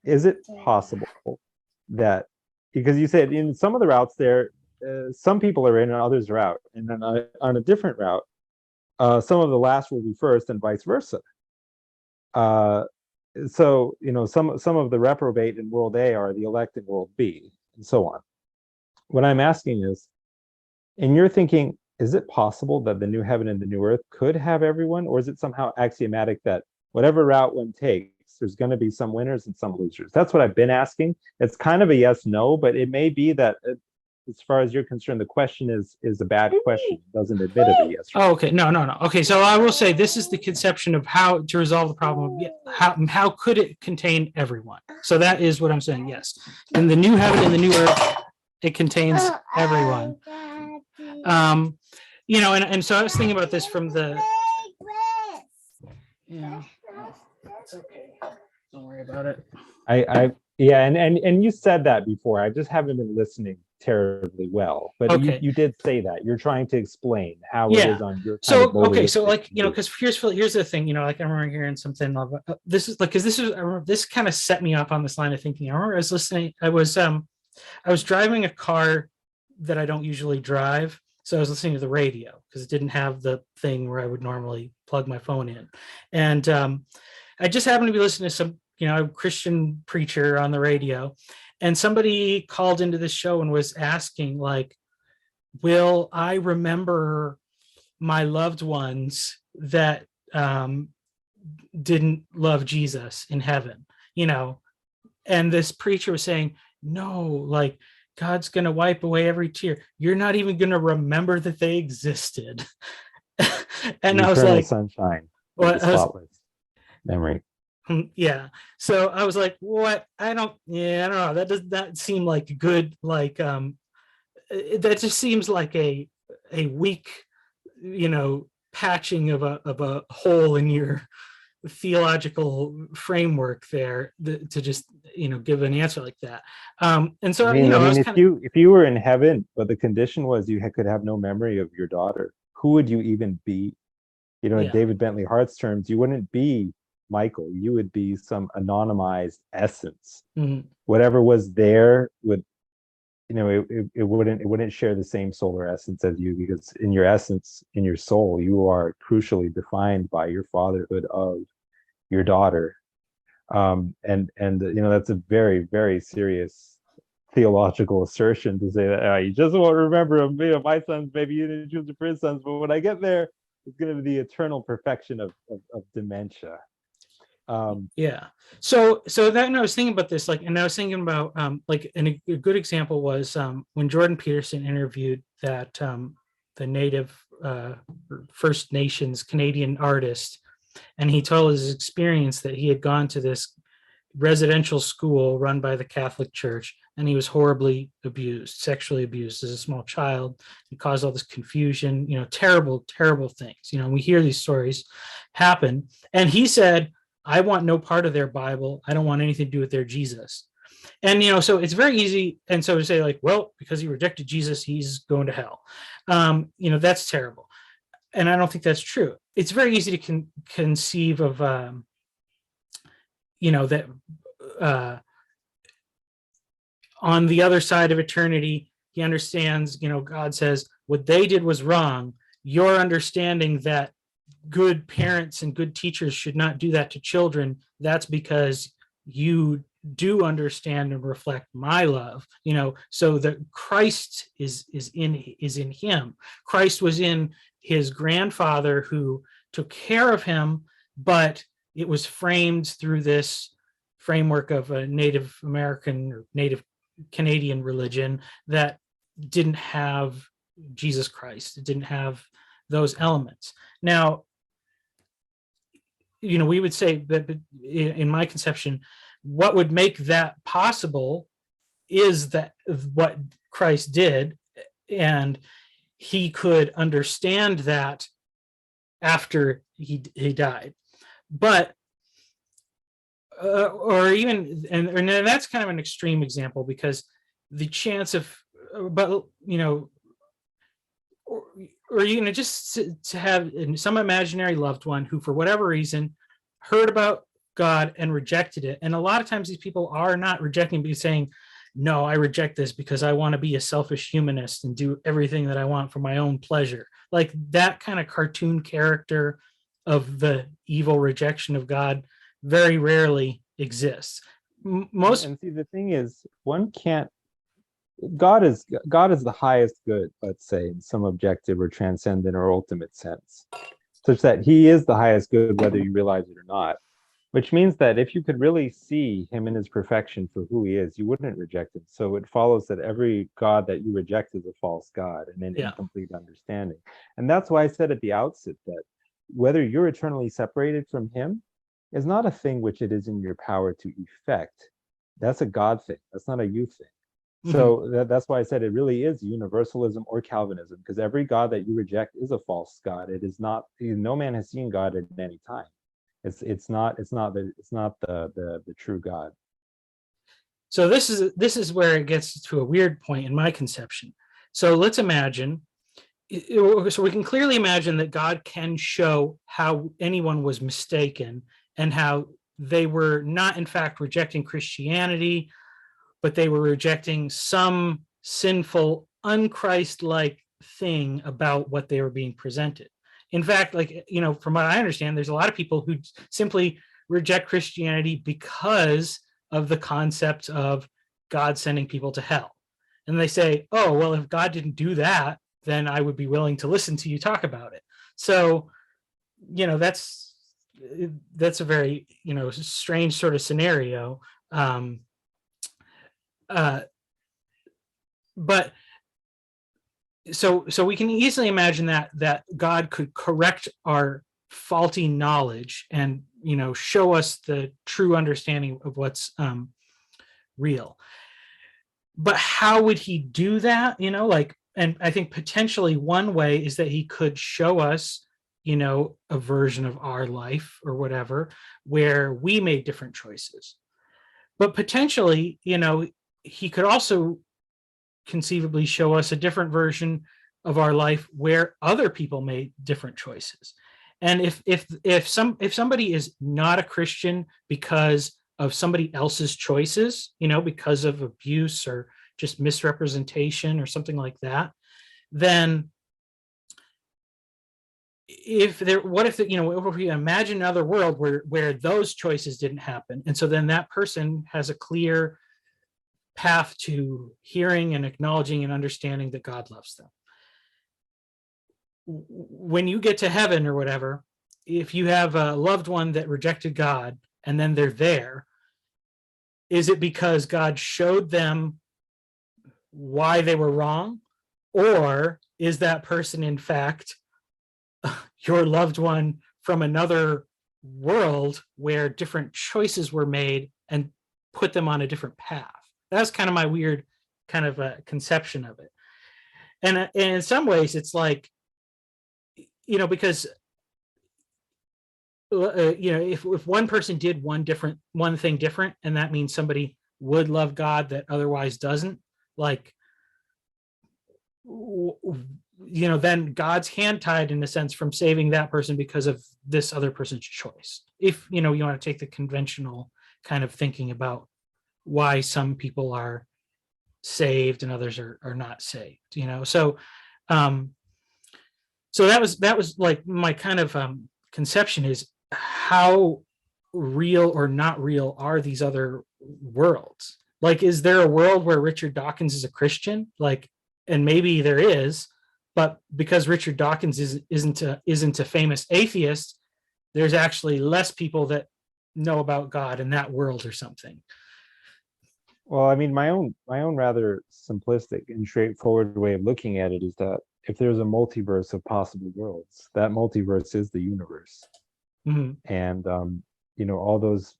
is it possible that, because you said in some of the routes there, some people are in and others are out, and then on a different route, some of the last will be first and vice versa. So some of the reprobate in world A are the elect in world B, and so on. What I'm asking is, in your thinking, is it possible that the new heaven and the new earth could have everyone, or is it somehow axiomatic that whatever route one takes, there's going to be some winners and some losers? That's what I've been asking. It's kind of a yes, no, but it may be that, as far as you're concerned, the question is a bad question. It doesn't admit of a yes. Oh, okay. No. Okay. So I will say this is the conception of how to resolve the problem. How could it contain everyone? So that is what I'm saying. Yes. In the new heaven and the new earth, it contains everyone. And so I was thinking about this from the. Yeah. It's okay. Don't worry about it. Yeah, and you said that before. I just haven't been listening terribly well, but Okay. you did say that you're trying to explain how it Yeah. is on your kind So of okay, so modalistic like view. because here's the thing, like I remember hearing something of this is like because I remember this kind of set me off on this line of thinking. I remember I was listening. I was driving a car that I don't usually drive, so I was listening to the radio because it didn't have the thing where I would normally plug my phone in, and I just happened to be listening to some Christian preacher on the radio, and somebody called into this show and was asking like, will I remember my loved ones that didn't love Jesus in heaven, and this preacher was saying, no, like God's going to wipe away every tear. You're not even going to remember that they existed. And The I was eternal like, sunshine of well, the spotless memory. yeah. So I was like, what? I don't know. That does not seem like good. Like, that just seems like a weak, patching of a hole in your theological framework there to just give an answer like that. And so I I mean, was kind of if you were in heaven, but the condition was you could have no memory of your daughter, who would you even be? In yeah. David Bentley Hart's terms, you wouldn't be Michael. You would be some anonymized essence. Mhm. Whatever was there would, it wouldn't share the same solar essence as you, because in your essence, in your soul, you are crucially defined by your fatherhood of your daughter. And that's a very, very serious theological assertion to say that you just won't remember my sons, maybe you didn't choose for his sons, but when I get there, it's going to be the eternal perfection of dementia. Yeah. So then I was thinking about this, like, and I was thinking about and a good example was when Jordan Peterson interviewed that the Native First Nations Canadian artist, and he told his experience that he had gone to this residential school run by the Catholic Church, and he was horribly abused, sexually abused as a small child. It caused all this confusion, terrible, terrible things. We hear these stories happen. And he said, I want no part of their Bible. I don't want anything to do with their Jesus. And so it's very easy. And so to say, like, well, because he rejected Jesus, he's going to hell. That's terrible. And I don't think that's true. It's very easy to conceive of that on the other side of eternity, he understands, God says what they did was wrong. Your understanding that good parents and good teachers should not do that to children, that's because you do understand and reflect my love, so that Christ is in him. Christ was in his grandfather who took care of him, but it was framed through this framework of a Native American or Native Canadian religion that didn't have Jesus Christ. It didn't have those elements. Now, we would say that in my conception, what would make that possible is that what Christ did, and he could understand that after he died. But or even, and that's kind of an extreme example, because the chance of, but or just to have some imaginary loved one who, for whatever reason, heard about God and rejected it. And a lot of times these people are not rejecting, but saying, no, I reject this because I want to be a selfish humanist and do everything that I want for my own pleasure. Like that kind of cartoon character of the evil rejection of God very rarely exists. Most and see, the thing is, one can't. God is the highest good, let's say, in some objective or transcendent or ultimate sense, such that he is the highest good, whether you realize it or not. Which means that if you could really see him in his perfection for who he is, you wouldn't reject him. So it follows that every God that you reject is a false God and an incomplete understanding. And that's why I said at the outset that whether you're eternally separated from him is not a thing which it is in your power to effect. That's a God thing. That's not a you thing. So that's why I said it really is universalism or Calvinism, because every God that you reject is a false God. It is not, no man has seen God at any time. It's not the true God. So this is where it gets to a weird point in my conception. So let's imagine, so we can clearly imagine that God can show how anyone was mistaken and how they were not in fact rejecting Christianity, but they were rejecting some sinful, unchrist-like thing about what they were being presented. In fact, like, from what I understand, there's a lot of people who simply reject Christianity because of the concept of God sending people to hell. And they say, oh, well, if God didn't do that, then I would be willing to listen to you talk about it. So, that's a very, strange sort of scenario. But so we can easily imagine that God could correct our faulty knowledge and show us the true understanding of what's real. But how would he do that? And I think potentially one way is that he could show us a version of our life or whatever where we made different choices. But potentially he could also conceivably show us a different version of our life where other people made different choices. And if somebody is not a Christian because of somebody else's choices, because of abuse or just misrepresentation or something like that, then if we imagine another world where those choices didn't happen, and so then that person has a clear path to hearing and acknowledging and understanding that God loves them. When you get to heaven or whatever, if you have a loved one that rejected God and then they're there, is it because God showed them why they were wrong? Or is that person, in fact, your loved one from another world where different choices were made and put them on a different path? That's kind of my weird kind of a conception of it. And in some ways, it's like, because if one person did one thing different, and that means somebody would love God that otherwise doesn't, like, then God's hand tied in a sense from saving that person because of this other person's choice. If you want to take the conventional kind of thinking about why some people are saved and others are not saved, so that was like my kind of conception is, how real or not real are these other worlds? Like, is there a world where Richard Dawkins is a Christian? Like, and maybe there is, but because Richard Dawkins isn't a famous atheist, there's actually less people that know about God in that world or something. Well, I mean, my own rather simplistic and straightforward way of looking at it is that if there's a multiverse of possible worlds, that multiverse is the universe. Mm-hmm. And all those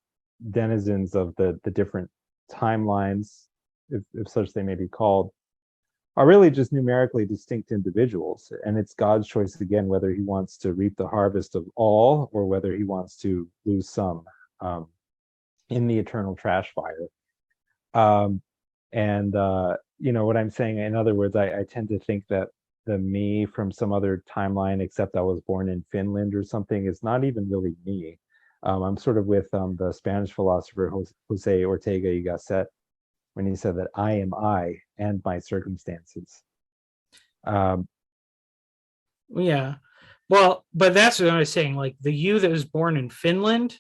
denizens of the different timelines, if such they may be called, are really just numerically distinct individuals. And it's God's choice again whether he wants to reap the harvest of all or whether he wants to lose some in the eternal trash fire. What I'm saying, in other words, I tend to think that the me from some other timeline, except I was born in Finland or something, is not even really me. I'm sort of with the Spanish philosopher Jose Ortega y Gasset when he said that I am I and my circumstances. Yeah. Well, but that's what I was saying. Like, the you that was born in Finland,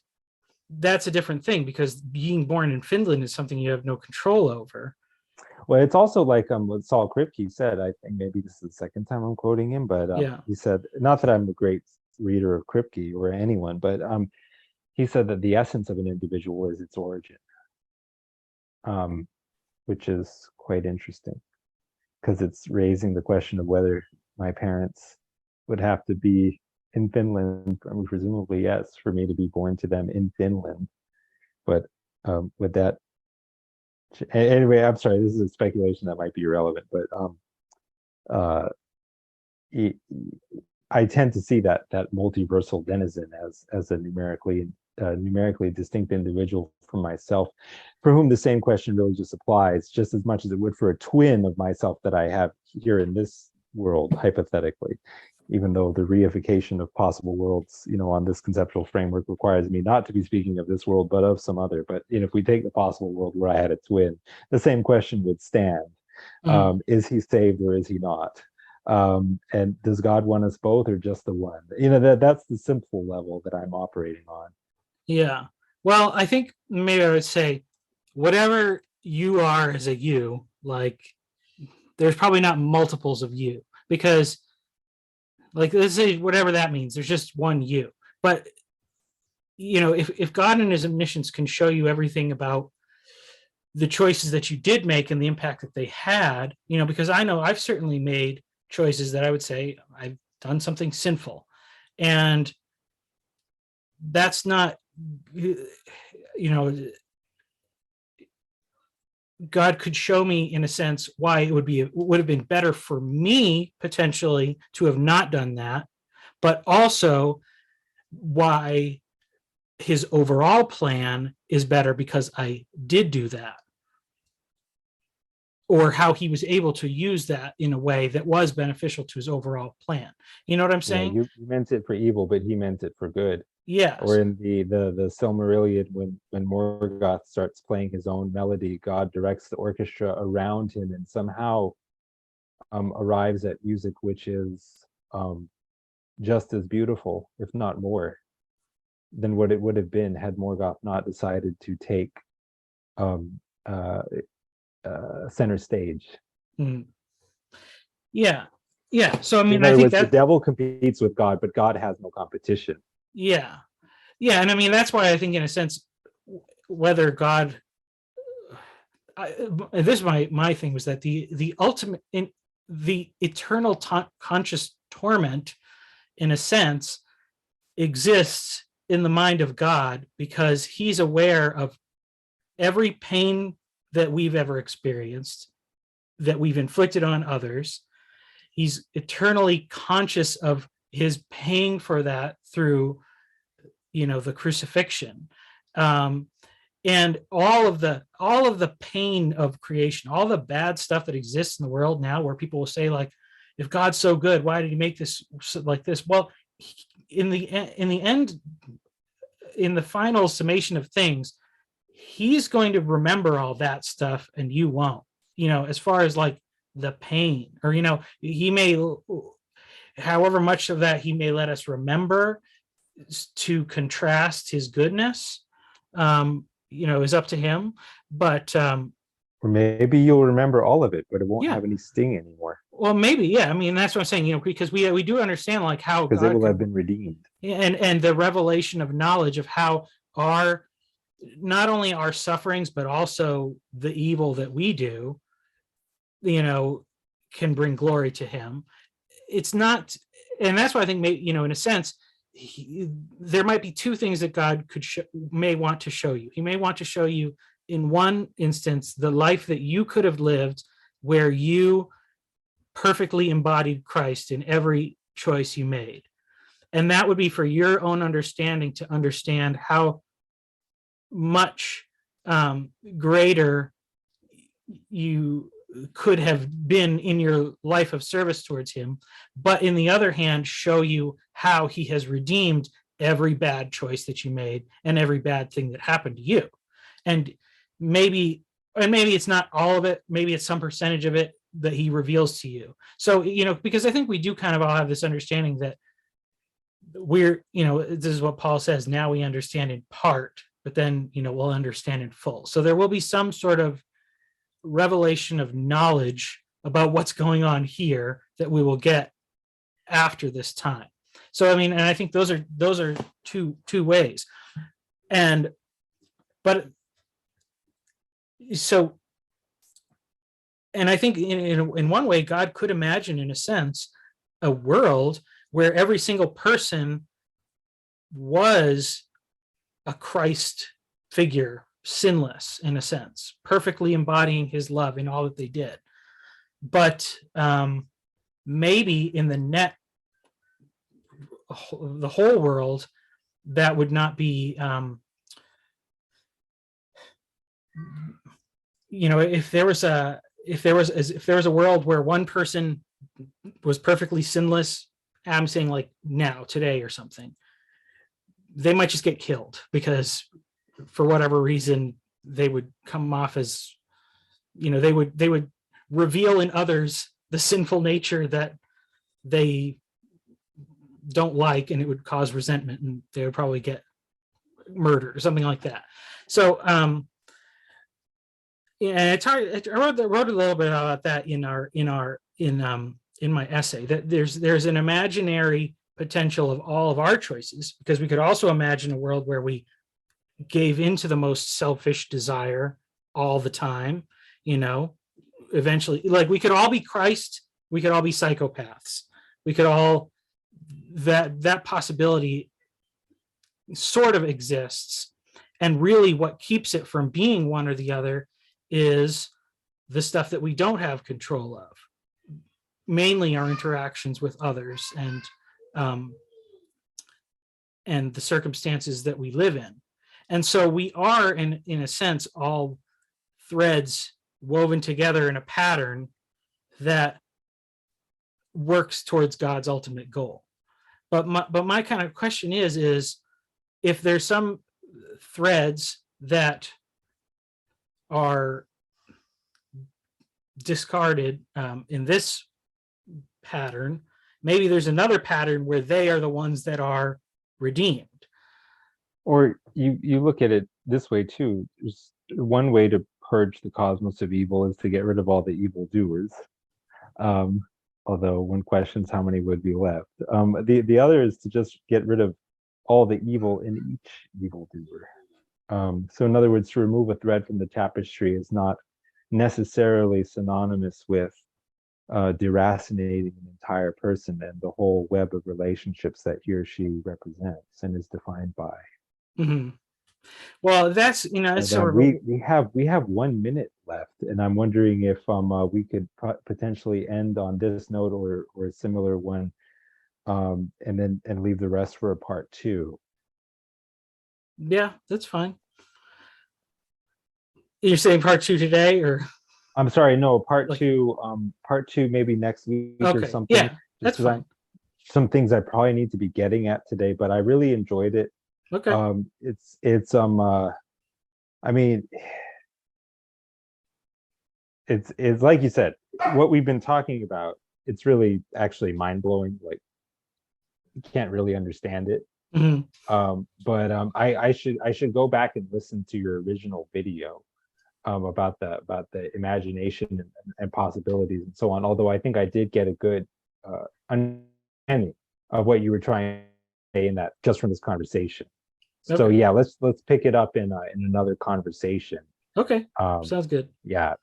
that's a different thing, because being born in Finland is something you have no control over. Well, it's also like what Saul Kripke said. I think maybe this is the second time I'm quoting him, but he said, not that I'm a great reader of Kripke or anyone, but he said that the essence of an individual is its origin, which is quite interesting because it's raising the question of whether my parents would have to be in Finland. I mean, presumably, yes, for me to be born to them in Finland. But would that anyway, I'm sorry, this is a speculation that might be irrelevant, but I tend to see that multiversal denizen as a numerically distinct individual from myself, for whom the same question really just applies just as much as it would for a twin of myself that I have here in this world, hypothetically, even though the reification of possible worlds, on this conceptual framework requires me not to be speaking of this world, but of some other. But if we take the possible world where I had a twin, the same question would stand. Is he saved or is he not? And does God want us both or just the one? That's the simple level that I'm operating on. Yeah. Well, I think maybe I would say whatever you are as a you, like there's probably not multiples of you, because like let's say whatever that means, there's just one you. But if God in his omniscience can show you everything about the choices that you did make and the impact that they had, because I know I've certainly made choices that I would say I've done something sinful, and that's not, God could show me in a sense why it would have been better for me potentially to have not done that, but also why his overall plan is better because I did do that, or how he was able to use that in a way that was beneficial to his overall plan. You know what I'm saying? Yeah, you meant it for evil, but he meant it for good. Yes. Or in the Silmarillion, when Morgoth starts playing his own melody, God directs the orchestra around him and somehow arrives at music which is just as beautiful, if not more, than what it would have been had Morgoth not decided to take center stage. Yeah. So I mean, in other I think words, the devil competes with God, but God has no competition. Yeah, and I mean that's why I think, in a sense, whether God, this is my thing, was that the ultimate, in the eternal conscious torment, in a sense, exists in the mind of God because he's aware of every pain that we've ever experienced, that we've inflicted on others. He's eternally conscious of his paying for that through, the crucifixion, and all of the pain of creation, all the bad stuff that exists in the world now, where people will say, like, if God's so good, why did he make this like this? Well, in the end, in the final summation of things, he's going to remember all that stuff and you won't, as far as like the pain, or he may, however much of that he may let us remember to contrast his goodness, is up to him. But or maybe you'll remember all of it, but it won't Yeah. have any sting anymore. Well, maybe, yeah. I mean, that's what I'm saying, because we do understand like how Because it will have been redeemed. and the revelation of knowledge of how our, not only our sufferings, but also the evil that we do, can bring glory to him. It's not, and that's why I think, in a sense, there might be two things that God may want to show you. He may want to show you, in one instance, the life that you could have lived, where you perfectly embodied Christ in every choice you made. And that would be for your own understanding, to understand how much greater you could have been in your life of service towards him. But in the other hand, show you how he has redeemed every bad choice that you made and every bad thing that happened to you. And maybe it's not all of it, maybe it's some percentage of it that he reveals to you. So, because I think we do kind of all have this understanding that we're, this is what Paul says, now we understand in part, but then, we'll understand in full. So there will be some sort of revelation of knowledge about what's going on here that we will get after this time. So I mean, and I think those are two ways. And I think in one way, God could imagine, in a sense, a world where every single person was a Christ figure, sinless, in a sense, perfectly embodying his love in all that they did. But maybe in the whole world, that would not be if there was a world where one person was perfectly sinless, I'm saying like now, today or something, they might just get killed because for whatever reason they would come off as, they would reveal in others the sinful nature that they don't like, and it would cause resentment, and they would probably get murdered or something like that. So yeah, I wrote a little bit about that in my essay, that there's an imaginary potential of all of our choices, because we could also imagine a world where we gave into the most selfish desire all the time. Eventually, like, we could all be Christ, we could all be psychopaths, we could all, that possibility sort of exists. And really what keeps it from being one or the other is the stuff that we don't have control of, mainly our interactions with others, and the circumstances that we live in. And so we are, in a sense, all threads woven together in a pattern that works towards God's ultimate goal. But my kind of question is if there's some threads that are discarded in this pattern, maybe there's another pattern where they are the ones that are redeemed. Or you look at it this way too. There's one way to purge the cosmos of evil is to get rid of all the evildoers. Although one questions how many would be left. The other is to just get rid of all the evil in each evildoer. So in other words, to remove a thread from the tapestry is not necessarily synonymous with deracinating an entire person and the whole web of relationships that he or she represents and is defined by. Mm-hmm. Well, that's, it's sort of, we have 1 minute left, and I'm wondering if we could potentially end on this note or a similar one, and leave the rest for a part 2. Yeah, that's fine. You're saying part 2 today, or? I'm sorry, no, part Like, 2, maybe next week or okay, something. yeah, that's Just 'cause fine. some things I probably need to be getting at today, but I really enjoyed it. Okay. I mean, it's like you said, what we've been talking about, it's really actually mind-blowing. Like, you can't really understand it. Mhm. But I should go back and listen to your original video about the imagination and possibilities and so on. Although I think I did get a good understanding of what you were trying to say in that, just from this conversation. So Okay. yeah, let's pick it up in another conversation. Okay. Sounds good. Yeah.